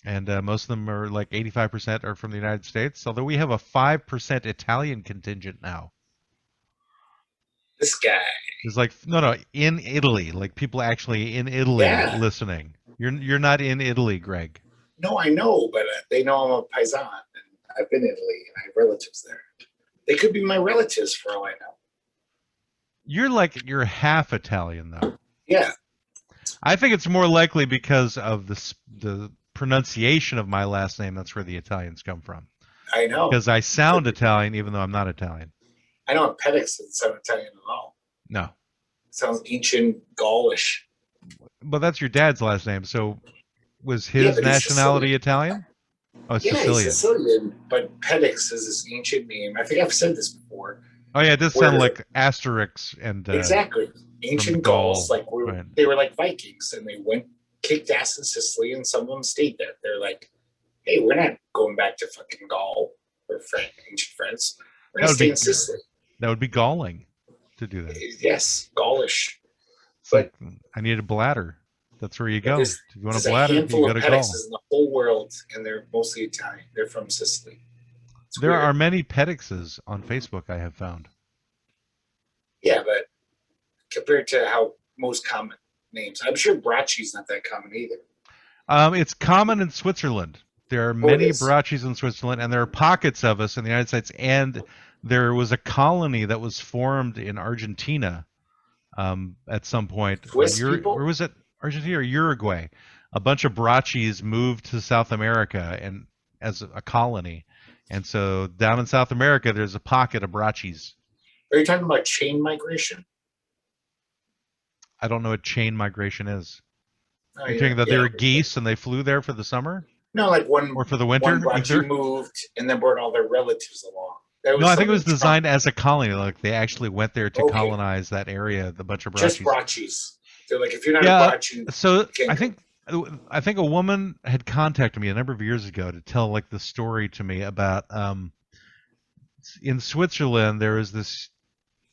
And most of them are like 85% are from the United States, although we have a 5% Italian contingent now. This guy is like no in Italy, like people actually in Italy listening. You're not in Italy, Greg. No, I know, but they know I'm a paisan, and I've been in Italy, and I have relatives there. They could be my relatives for all I know. You're half Italian though. Yeah. I think it's more likely because of the pronunciation of my last name. That's where the Italians come from. I know. Because I sound Italian even though I'm not Italian. I know Pedix doesn't sound Italian at all. No. It sounds ancient Gaulish. But that's your dad's last name, so was his nationality Italian? Oh, Sicilian. He's Sicilian, but Pedix is this ancient name. I think I've said this before. Oh yeah, it does sound like Asterix and exactly. Ancient Gauls, like they were like Vikings, and they kicked ass in Sicily, and some of them stayed there. They're like, hey, we're not going back to fucking Gaul or ancient France. We're going to stay in Sicily. That would be galling to do that. Yes, Gaulish. But I need a bladder. That's where you go. If you want a bladder, you go to Gaul. There's a handful of Pedixes in the whole world, and they're mostly Italian. They're from Sicily. There are many Pedixes on Facebook, I have found. Yeah, but compared to how most common names, I'm sure Bracci's not that common either. It's common in Switzerland. There are many Braccis in Switzerland, and there are pockets of us in the United States. And there was a colony that was formed in Argentina at some point. Swiss people? Where was it? Argentina or Uruguay? A bunch of Braccis moved to South America and as a colony. And so down in South America, there's a pocket of Braccis. Are you talking about chain migration? I don't know what chain migration is. Oh, you're talking that they were geese and they flew there for the summer? No, like or for the winter. One Bracci moved and then brought all their relatives along. No, I think it was designed as a colony. Like they actually went there to colonize that area. The bunch of Braccis. Just Braccis. They're like, if you're not a Bracci, so I think a woman had contacted me a number of years ago to tell like the story to me about in Switzerland there was this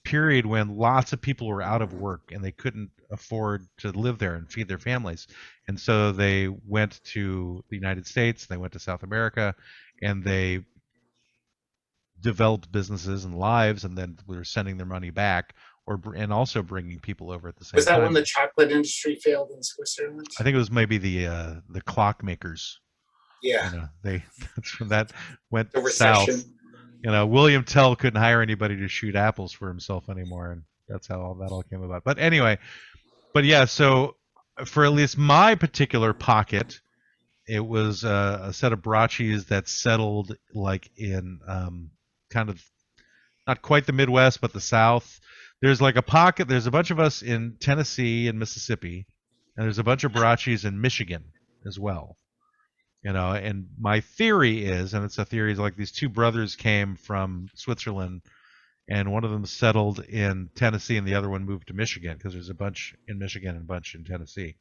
period when lots of people were out of work and they couldn't afford to live there and feed their families, and so they went to the United States, they went to South America, and they developed businesses and lives, and then we were sending their money back, and also bringing people over at the same time. Was that when the chocolate industry failed in Switzerland? I think it was maybe the clockmakers. Yeah, you know, that's when that went the recession. South. You know, William Tell couldn't hire anybody to shoot apples for himself anymore, and that's how that all came about. But anyway, But yeah, so for at least my particular pocket, it was a set of brachis that settled like in kind of not quite the Midwest, but the South. There's like a pocket. There's a bunch of us in Tennessee and Mississippi, and there's a bunch of brachis in Michigan as well. And my theory is, and it's a theory, is like these two brothers came from Switzerland, and one of them settled in Tennessee, and the other one moved to Michigan because there's a bunch in Michigan and a bunch in Tennessee.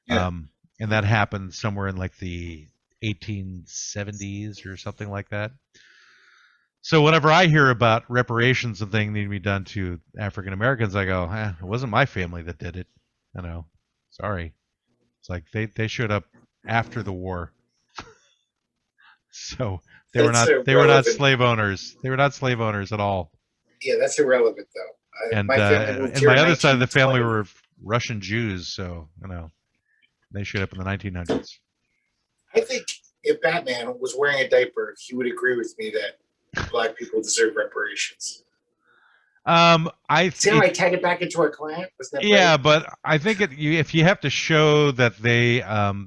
Yeah. And that happened somewhere in like the 1870s or something like that. So whenever I hear about reparations and things need to be done to African Americans, I go, it wasn't my family that did it. Sorry. It's like they showed up after the war. So they were not slave owners. They were not slave owners at all. Yeah, that's irrelevant though. And my other side of the family were Russian Jews, so they showed up in the 1900s. I think if Batman was wearing a diaper, he would agree with me that black people deserve reparations. See how I tied it back into our client? Yeah, but I think if you have to show that they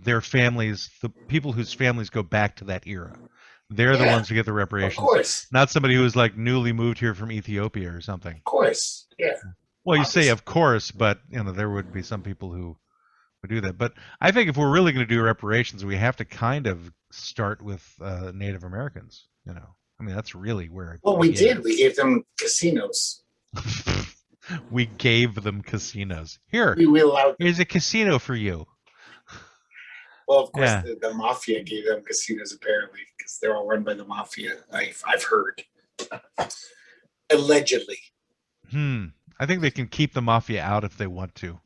their families, the people whose families go back to that era, they're the ones who get the reparations. Of course. Not somebody who was like newly moved here from Ethiopia or something. Of course. Yeah. Well, you say of course, but there would be some people who would do that. But I think if we're really going to do reparations, we have to kind of start with Native Americans. That's really where. Well, we did. We gave them casinos. We gave them casinos. Here, here's a casino for you. Well, of course, the Mafia gave them casinos, apparently, because they're all run by the Mafia. I've heard. Allegedly. I think they can keep the Mafia out if they want to.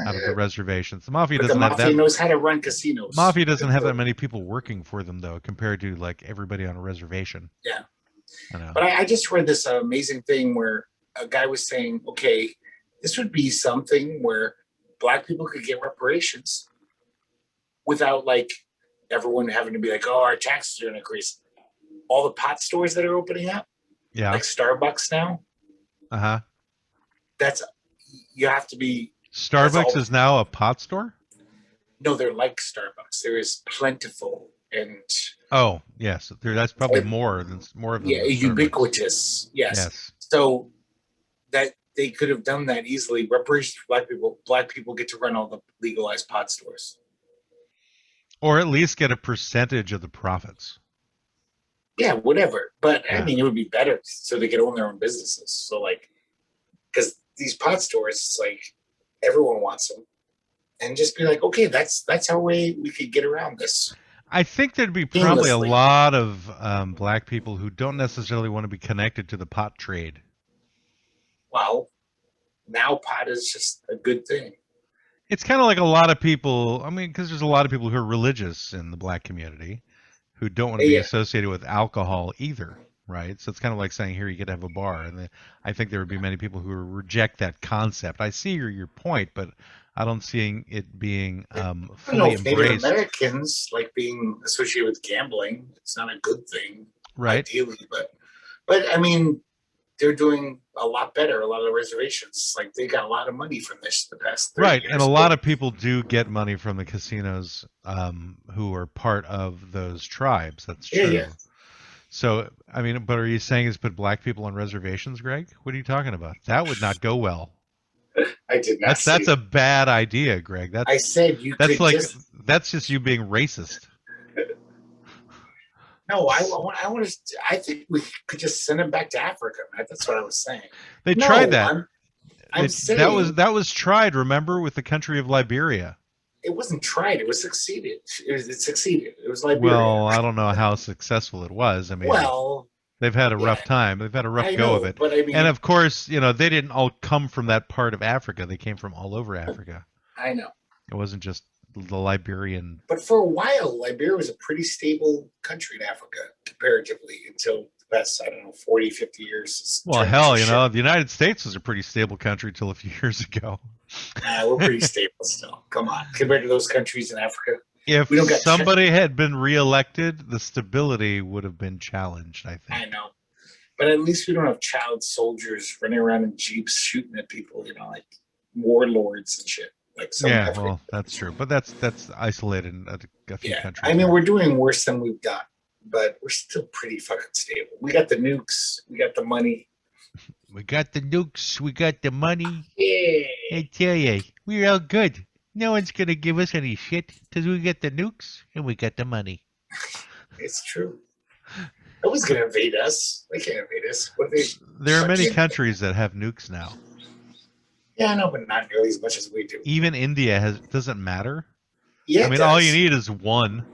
Out of the reservations. The Mafia doesn't have that. The Mafia knows how to run casinos. Mafia doesn't have that many people working for them, though, compared to like everybody on a reservation. Yeah. But I just read this amazing thing where a guy was saying, okay, this would be something where black people could get reparations without like everyone having to be like, oh, our taxes are going to increase. All the pot stores that are opening up, like Starbucks now. You have to be. Starbucks is now a pot store? No, they're like Starbucks. There is plentiful and. Oh yes, that's probably more of them. Yeah, ubiquitous. Yes. So that they could have done that easily. Reparations for black people. Black people get to run all the legalized pot stores, or at least get a percentage of the profits. Yeah, whatever. But I mean, it would be better so they could own their own businesses. So like, because these pot stores, it's like everyone wants them, and just be like, okay, that's how we could get around this. I think there'd be probably a lot of black people who don't necessarily want to be connected to the pot trade. Well, now pot is just a good thing. It's kind of like a lot of people, because there's a lot of people who are religious in the black community who don't want to be associated with alcohol either, right? So it's kind of like saying, here, you get to have a bar. And I think there would be many people who reject that concept. I see your point, but I don't see it being fully embraced. Native Americans like being associated with gambling. It's not a good thing, right? Ideally, but I mean, they're doing a lot better. A lot of the reservations, like they got a lot of money from this the past 30 years. And a lot of people do get money from the casinos who are part of those tribes. That's true. Yeah. So, but are you saying is put black people on reservations, Greg? What are you talking about? That would not go well. I did not. That's a bad idea, Greg. I said you. That's just you being racist. No, I think we could just send them back to Africa. Man. That's what I was saying. They tried that. I'm saying that was tried. Remember, with the country of Liberia. It wasn't tried. It was succeeded. It succeeded. It was Liberia. Well, I don't know how successful it was. They've had a rough time. They've had a rough go of it. But and of course, they didn't all come from that part of Africa. They came from all over Africa. I know. It wasn't just the Liberian. But for a while, Liberia was a pretty stable country in Africa, comparatively, until the past, 40, 50 years. Well, hell, the United States was a pretty stable country until a few years ago. We're pretty stable still. Come on. Compared to those countries in Africa. If somebody had been reelected, the stability would have been challenged, I think. I know. But at least we don't have child soldiers running around in jeeps shooting at people, warlords and shit. Like some Yeah, African well, that's true, but that's isolated in a few yeah. countries. I mean, we're doing worse than we've done, but we're still pretty fucking stable. We got the nukes. We got the money. We got the nukes. We got the money. Yeah. I tell you, we're all good. No one's gonna give us any shit because we got the nukes and we got the money. It's true. No one's gonna invade us. They can't invade us. What they? There are many countries that have nukes now. Yeah, I know, but not nearly as much as we do. Even India has. Doesn't matter. Yeah, I mean, all you need is one.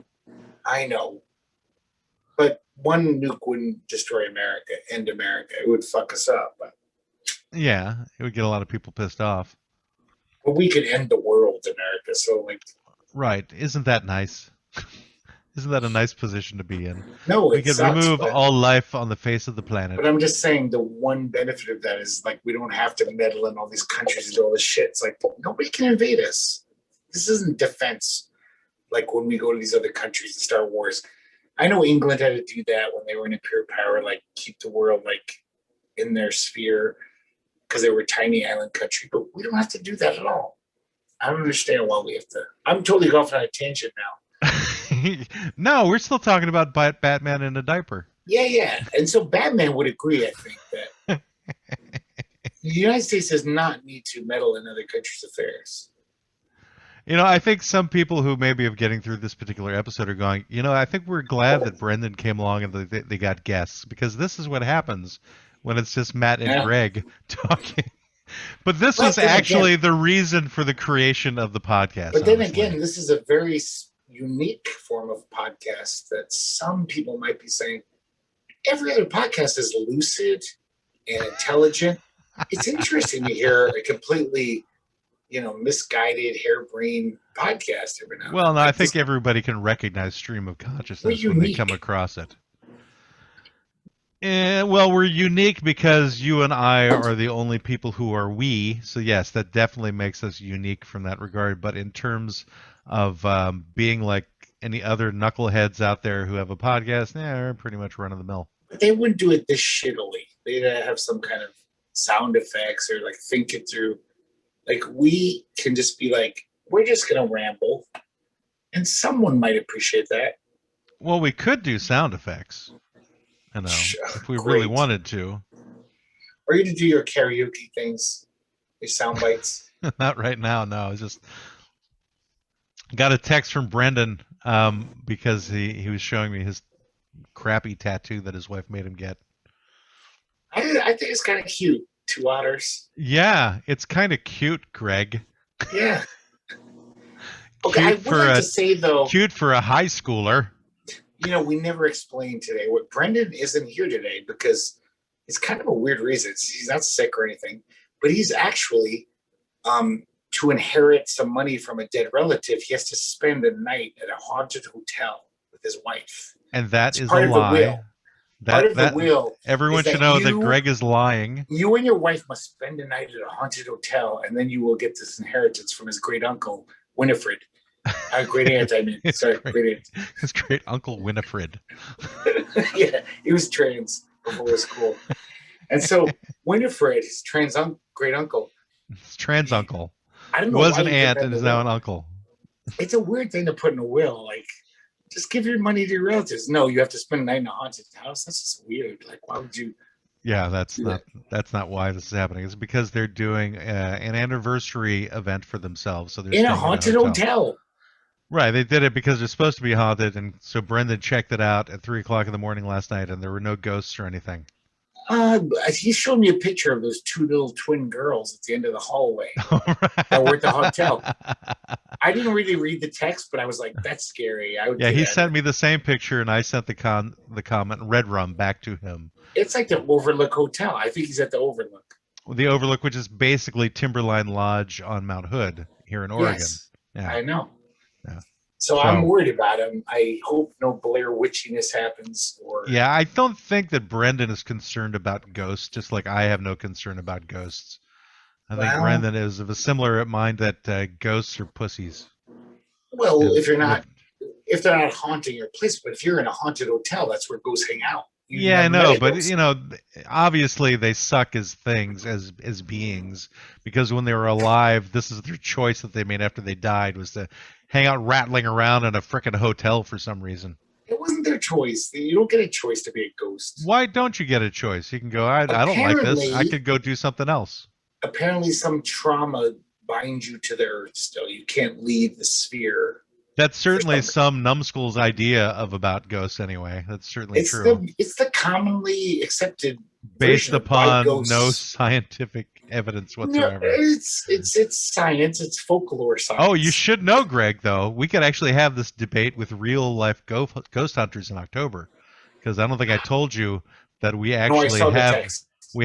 I know, but one nuke wouldn't destroy America. End America. It would fuck us up. Yeah, it would get a lot of people pissed off. But we could end the world, America. So, like, right? Isn't that nice? Isn't that a nice position to be in? No, we can remove all life on the face of the planet. But I'm just saying the one benefit of that is like we don't have to meddle in all these countries and do all this shit. It's like nobody can invade us. This isn't defense. Like when we go to these other countries and start wars. I know England had to do that when they were in imperial power, like keep the world like in their sphere because they were a tiny island country. But we don't have to do that at all. I don't understand why we have to. I'm totally going on a tangent now. No, we're still talking about Batman in a diaper. Yeah. And so Batman would agree, I think, that the United States does not need to meddle in other countries' affairs. You know, I think some people who maybe have getting through this particular episode are going, you know, I think we're glad that Brendan came along and they got guests, because this is what happens when it's just Matt and Greg talking. But this was actually the reason for the creation of the podcast. But then again, this is a very unique form of podcast that some people might be saying every other podcast is lucid and intelligent. It's interesting to hear a completely, misguided, harebrained podcast every now and then. Well, no, I think everybody can recognize stream of consciousness when they come across it. Well, we're unique because you and I are the only people who are we. So yes, that definitely makes us unique from that regard. But in terms of being like any other knuckleheads out there who have a podcast, they're pretty much run of the mill. But they wouldn't do it this shittily. They'd have some kind of sound effects or like think it through. Like we can just be like, we're just gonna ramble, and someone might appreciate that. Well, we could do sound effects, if we really wanted to. Or you to do your karaoke things, your sound bites. Not right now, no. It's just got a text from Brendan because he was showing me his crappy tattoo that his wife made him get. I think it's kind of cute. Two otters. Yeah, it's kind of cute, Greg. Yeah. Okay, I would like to say, though... Cute for a high schooler. We never explained today. What Brendan isn't here today because it's kind of a weird reason. He's not sick or anything, but he's actually... to inherit some money from a dead relative, he has to spend a night at a haunted hotel with his wife. And that is a lie. Part of the will. Everyone should know that Greg is lying. You and your wife must spend a night at a haunted hotel, and then you will get this inheritance from his great uncle, Winifred. Great aunt, I mean. Sorry, great aunt. His great uncle, Winifred. Yeah, he was trans before it was cool. And so Winifred, his great uncle. His trans uncle. I don't know. Was an aunt and is now an uncle. It's a weird thing to put in a will. Like, just give your money to your relatives. No, you have to spend a night in a haunted house. That's just weird. Like, why would you? Yeah, that's not why this is happening. It's because they're doing an anniversary event for themselves. So they're in a haunted hotel. Right, they did it because they're supposed to be haunted, and so Brendan checked it out at 3:00 in the morning last night, and there were no ghosts or anything. He showed me a picture of those two little twin girls at the end of the hallway that were at the hotel. I didn't really read the text, but I was like, "That's scary." He sent me the same picture, and I sent the comment Red Rum back to him. It's like the Overlook Hotel. I think he's at the Overlook. The Overlook, which is basically Timberline Lodge on Mount Hood here in Oregon. Yes, yeah. I know. Yeah. So I'm worried about him. I hope no Blair Witchiness happens. Yeah, I don't think that Brendan is concerned about ghosts, just like I have no concern about ghosts. I think Brendan is of a similar mind that ghosts are pussies. Well, if they're not haunting your place, but if you're in a haunted hotel, that's where ghosts hang out. Yeah, I never met know, a but ghost. obviously they suck as things, as beings, because when they were alive, this is their choice that they made after they died, was to hang out rattling around in a frickin' hotel for some reason. It wasn't their choice. You don't get a choice to be a ghost. Why don't you get a choice? You can go, I don't like this. I could go do something else. Apparently, some trauma binds you to the earth still. You can't leave the sphere. That's certainly some numbskull's idea of about ghosts anyway. That's certainly It's true. it's the commonly accepted Based version of why upon ghosts. no scientific evidence whatsoever. No, it's science. It's folklore science. Oh, you should know, Greg, though. We could actually have this debate with real-life ghost hunters in October, because I don't think I told you that we actually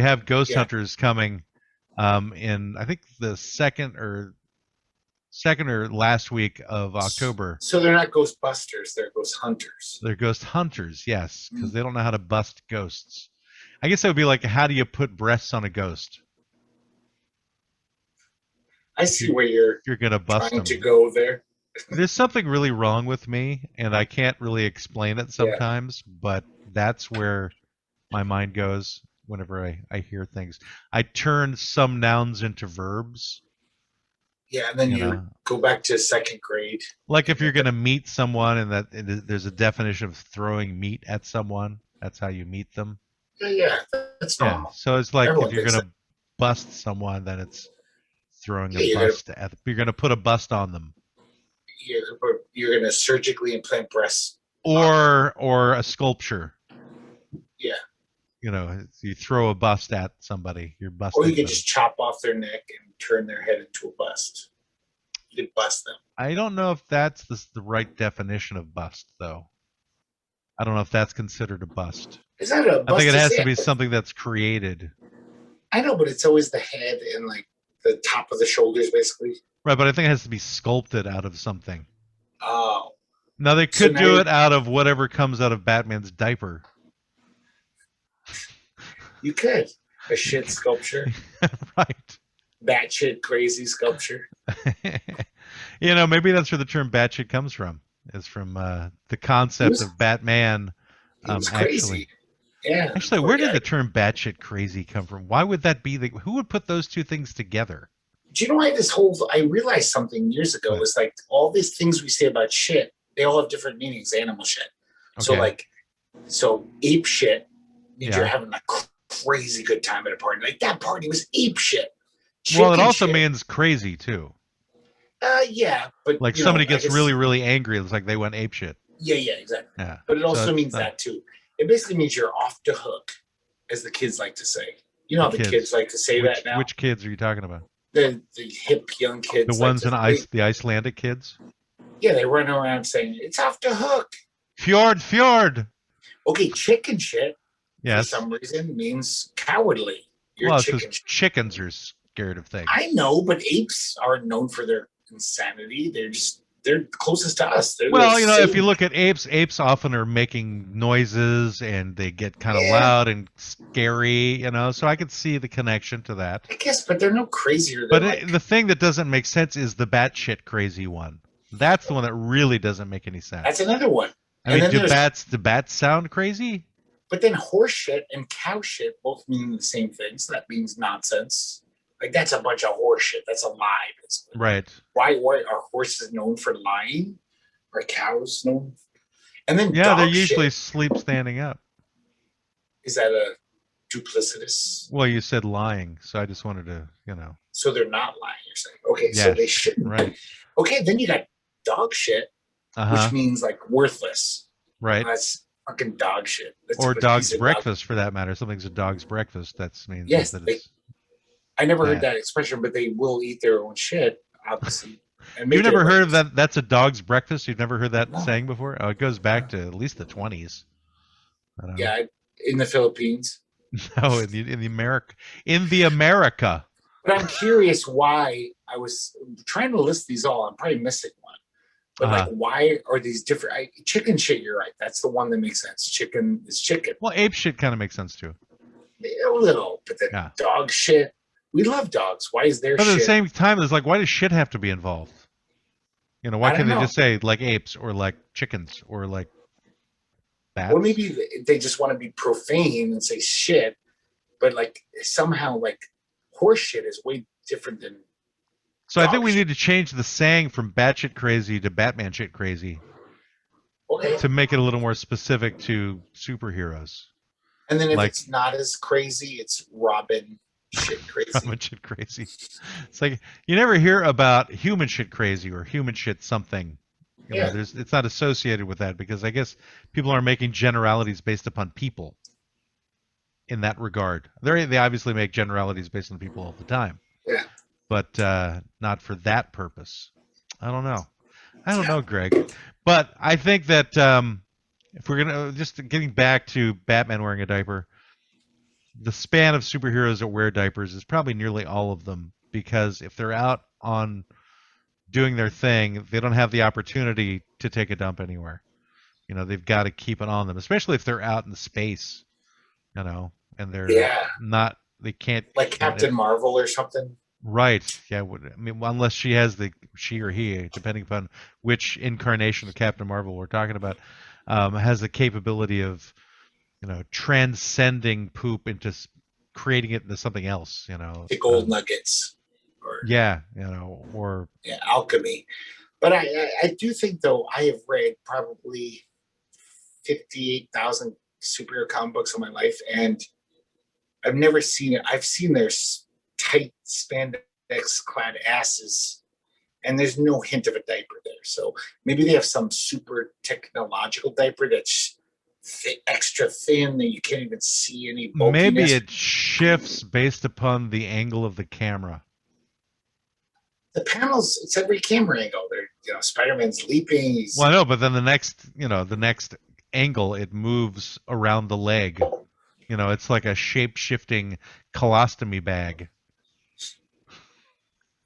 have ghost hunters coming in, I think, the second or last week of October. So they're not ghostbusters, they're ghost hunters. They're ghost hunters, yes, because they don't know how to bust ghosts. I guess it would be like, how do you put breasts on a ghost? I see where you're gonna bust trying them. to go there. There's something really wrong with me, and I can't really explain it sometimes, but that's where my mind goes whenever I hear things. I turn some nouns into verbs. Yeah, and then you go back to second grade. Like if you're going to meet someone and there's a definition of throwing meat at someone, that's how you meet them. Yeah, that's normal. Yeah, so it's like Everyone if you're thinks going to bust someone, then it's throwing a bust at. You're going to put a bust on them. You're going to surgically implant breasts. Or a sculpture. Yeah. You throw a bust at somebody, you're busting. Or you can just chop off their neck and turn their head into a bust. You can bust them. I don't know if that's the right definition of bust, though. I don't know if that's considered a bust. Is that a bust? I think it has to be something that's created. I know, but it's always the head and like the top of the shoulders, basically. Right, but I think it has to be sculpted out of something. Oh. Now they could do it out of whatever comes out of Batman's diaper. You could. A shit sculpture. Right. Batshit crazy sculpture. Maybe that's where the term batshit comes from. It's from the concept of Batman. Crazy. Yeah. Actually, where did the term batshit crazy come from? Why would that be? Who would put those two things together? Do you know why I realized something years ago? It was like all these things we say about shit, they all have different meanings. Animal shit. Okay. So ape shit means you're having a crazy good time at a party. Like that party was ape shit. Well, it also means crazy too. Yeah, but like somebody gets really, really angry. It's like they went ape shit. Yeah, exactly. Yeah. But it also means that too. It basically means you're off the hook, as the kids like to say. You know how the kids like to say that now? Which kids are you talking about? The hip young kids. The ones in the Icelandic kids? Yeah, they run around saying, it's off the hook. Fjord. Okay, chicken shit, yes, for some reason, means cowardly. Chickens are scared of things. I know, but apes are known for their insanity. They're closest to us. If you look at apes often are making noises and they get kind of loud and scary, so I could see the connection to that. I guess, but they're no crazier than the thing that doesn't make sense is the batshit crazy one. That's the one that really doesn't make any sense. That's another one. I mean, do bats sound crazy? But then horse shit and cow shit both mean the same thing, so that means nonsense. Like, that's a bunch of horse shit. That's a lie. Right. Why are horses known for lying? Are cows known? And then they usually sleep standing up. Is that a duplicitous? Well, you said lying, so I just wanted to, So they're not lying, you're saying. Okay, so they shouldn't. Right. Okay, then you got dog shit, which means like worthless. Right. That's fucking dog shit. Or dog's breakfast, for that matter. Something's a dog's breakfast. That means that it's... I never heard that expression, but they will eat their own shit, obviously. And you've never heard of that? That's a dog's breakfast? You've never heard that saying before? Oh, it goes back to at least the 20s. Yeah, in the Philippines. No, in the America. But I'm curious why. I was trying to list these all. I'm probably missing one. But why are these different? Chicken shit, you're right. That's the one that makes sense. Chicken is chicken. Well, ape shit kind of makes sense too. A little, but then dog shit. We love dogs. Why is there shit? But at the same time, it's like, why does shit have to be involved? Why can't they just say like apes or like chickens or like bats. Or maybe they just want to be profane and say shit, but like somehow like horse shit is way different than. So I think we need to change the saying from batshit crazy to Batman shit crazy. Okay. To make it a little more specific to superheroes. And then if it's not as crazy, it's Robin shit crazy. Robin shit crazy. It's like you never hear about human shit crazy or human shit something. You know, it's not associated with that because I guess people are making generalities based upon people. In that regard, they obviously make generalities based on people all the time. Yeah. But not for that purpose. I don't know, Greg. But I think that if we're gonna just getting back to Batman wearing a diaper, the span of superheroes that wear diapers is probably nearly all of them because if they're out on doing their thing, they don't have the opportunity to take a dump anywhere. You know, they've got to keep it on them, especially if they're out in space. You know, and they're not. They can't like Captain Marvel or something. Right. Yeah. I mean, unless she or he, depending upon which incarnation of Captain Marvel we're talking about, has the capability of, you know, transcending poop into creating it into something else. You know, the gold nuggets. Or, alchemy. But I do think though I have read probably 58,000 superhero comic books in my life, and I've never seen it. I've seen their tight spandex clad asses, and there's no hint of a diaper there. So maybe they have some super technological diaper that's extra thin that you can't even see any bulkiness. Maybe it shifts based upon the angle of the camera. The panels, it's every camera angle. They're, Spider-Man's leaping. Well, I know, but then the next angle, it moves around the leg. You know, it's like a shape-shifting colostomy bag.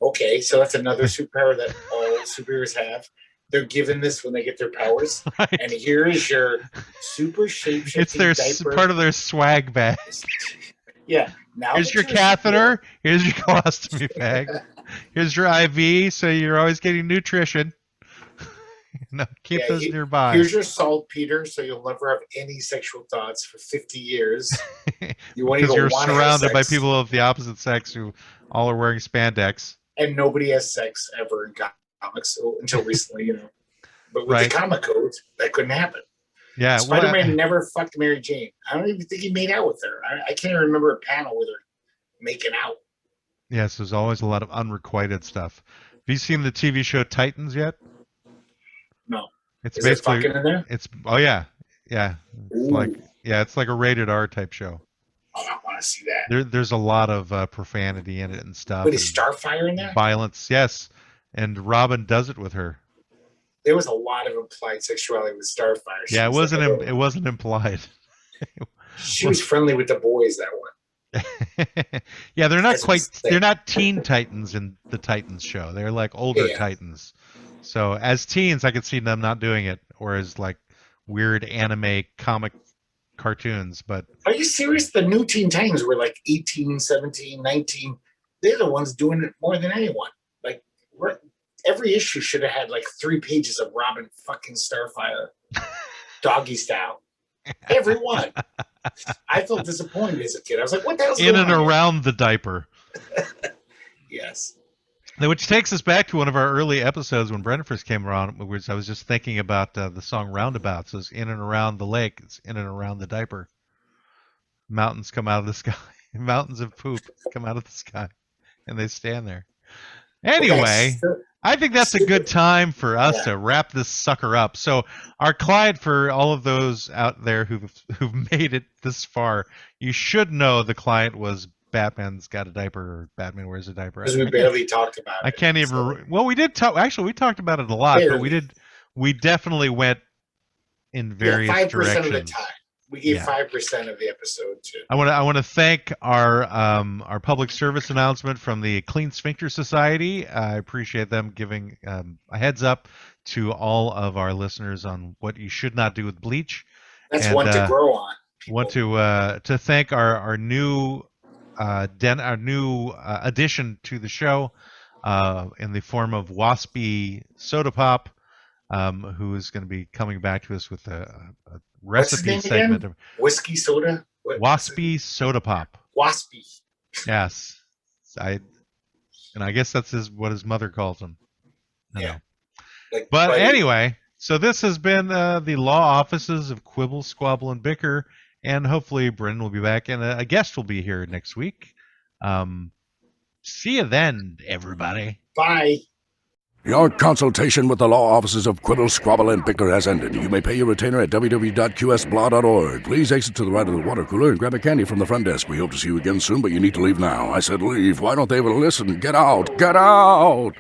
Okay, so that's another superpower that all superheroes have. They're given this when they get their powers. Right. And here is your super shape-shifting It's their diaper. Part of their swag bag. Yeah. Now here's your catheter. Here's your colostomy bag. Here's your IV, so you're always getting nutrition. Keep those nearby. Here's your saltpeter, so you'll never have any sexual thoughts for 50 years. Because you're surrounded by people of the opposite sex who all are wearing spandex. And nobody has sex ever in comics until recently, But with the comic code, that couldn't happen. Yeah, Spider-Man never fucked Mary Jane. I don't even think he made out with her. I can't even remember a panel with her making out. Yes, there's always a lot of unrequited stuff. Have you seen the TV show Titans yet? No. It's Is basically there fucking in there? It's it's like a rated R type show. Oh, I want to see that. There's a lot of profanity in it and stuff. Wait, is Starfire in there? Violence, yes. And Robin does it with her. There was a lot of implied sexuality with Starfire. It wasn't implied. She was friendly with the boys that one. Yeah, they're not they're not teen Titans in the Titans show. They're like older Titans. So as teens, I could see them not doing it, or as like weird anime comic cartoons. But are you serious? The new Teen Titans were like 18, 17, 19. They're the ones doing it more than anyone. Like every issue should have had like 3 pages of Robin fucking Starfire, doggy style. Every one. I felt disappointed as a kid. I was like, what the hell's in going and on around the diaper. Yes. Which takes us back to one of our early episodes when Brendan first came around. Which I was just thinking about the song Roundabouts. It's in and around the lake. It's in and around the diaper. Mountains come out of the sky. Mountains of poop come out of the sky. And they stand there. Anyway, I think that's a good time for us to wrap this sucker up. So our client, for all of those out there who've made it this far, you should know the client was Batman's Got a Diaper or Batman Wears a Diaper. Because we barely talked about it. I can't even. So. Well, we did talk. Actually, we talked about it a lot, but we definitely went in various 5% directions. Of the time. We gave 5% of the episode too. I want to thank our public service announcement from the Clean Sphincter Society. I appreciate them giving a heads up to all of our listeners on what you should not do with bleach. That's one to grow on. People. Want to thank our new addition to the show in the form of Waspy Sodapop, who is going to be coming back to us with recipe segment of whiskey soda. Waspy Sodapop. Waspy. Yes, I guess that's what his mother calls him. Yeah. But anyway, so this has been the Law Offices of Quibble, Squabble, and Bicker, and hopefully Brendan will be back, and a guest will be here next week. See you then, everybody. Bye. Your consultation with the Law Offices of Quibble, Squabble, and Bicker has ended. You may pay your retainer at www.qsblaw.org. Please exit to the right of the water cooler and grab a candy from the front desk. We hope to see you again soon, but you need to leave now. I said leave. Why don't they ever listen? Get out! Get out!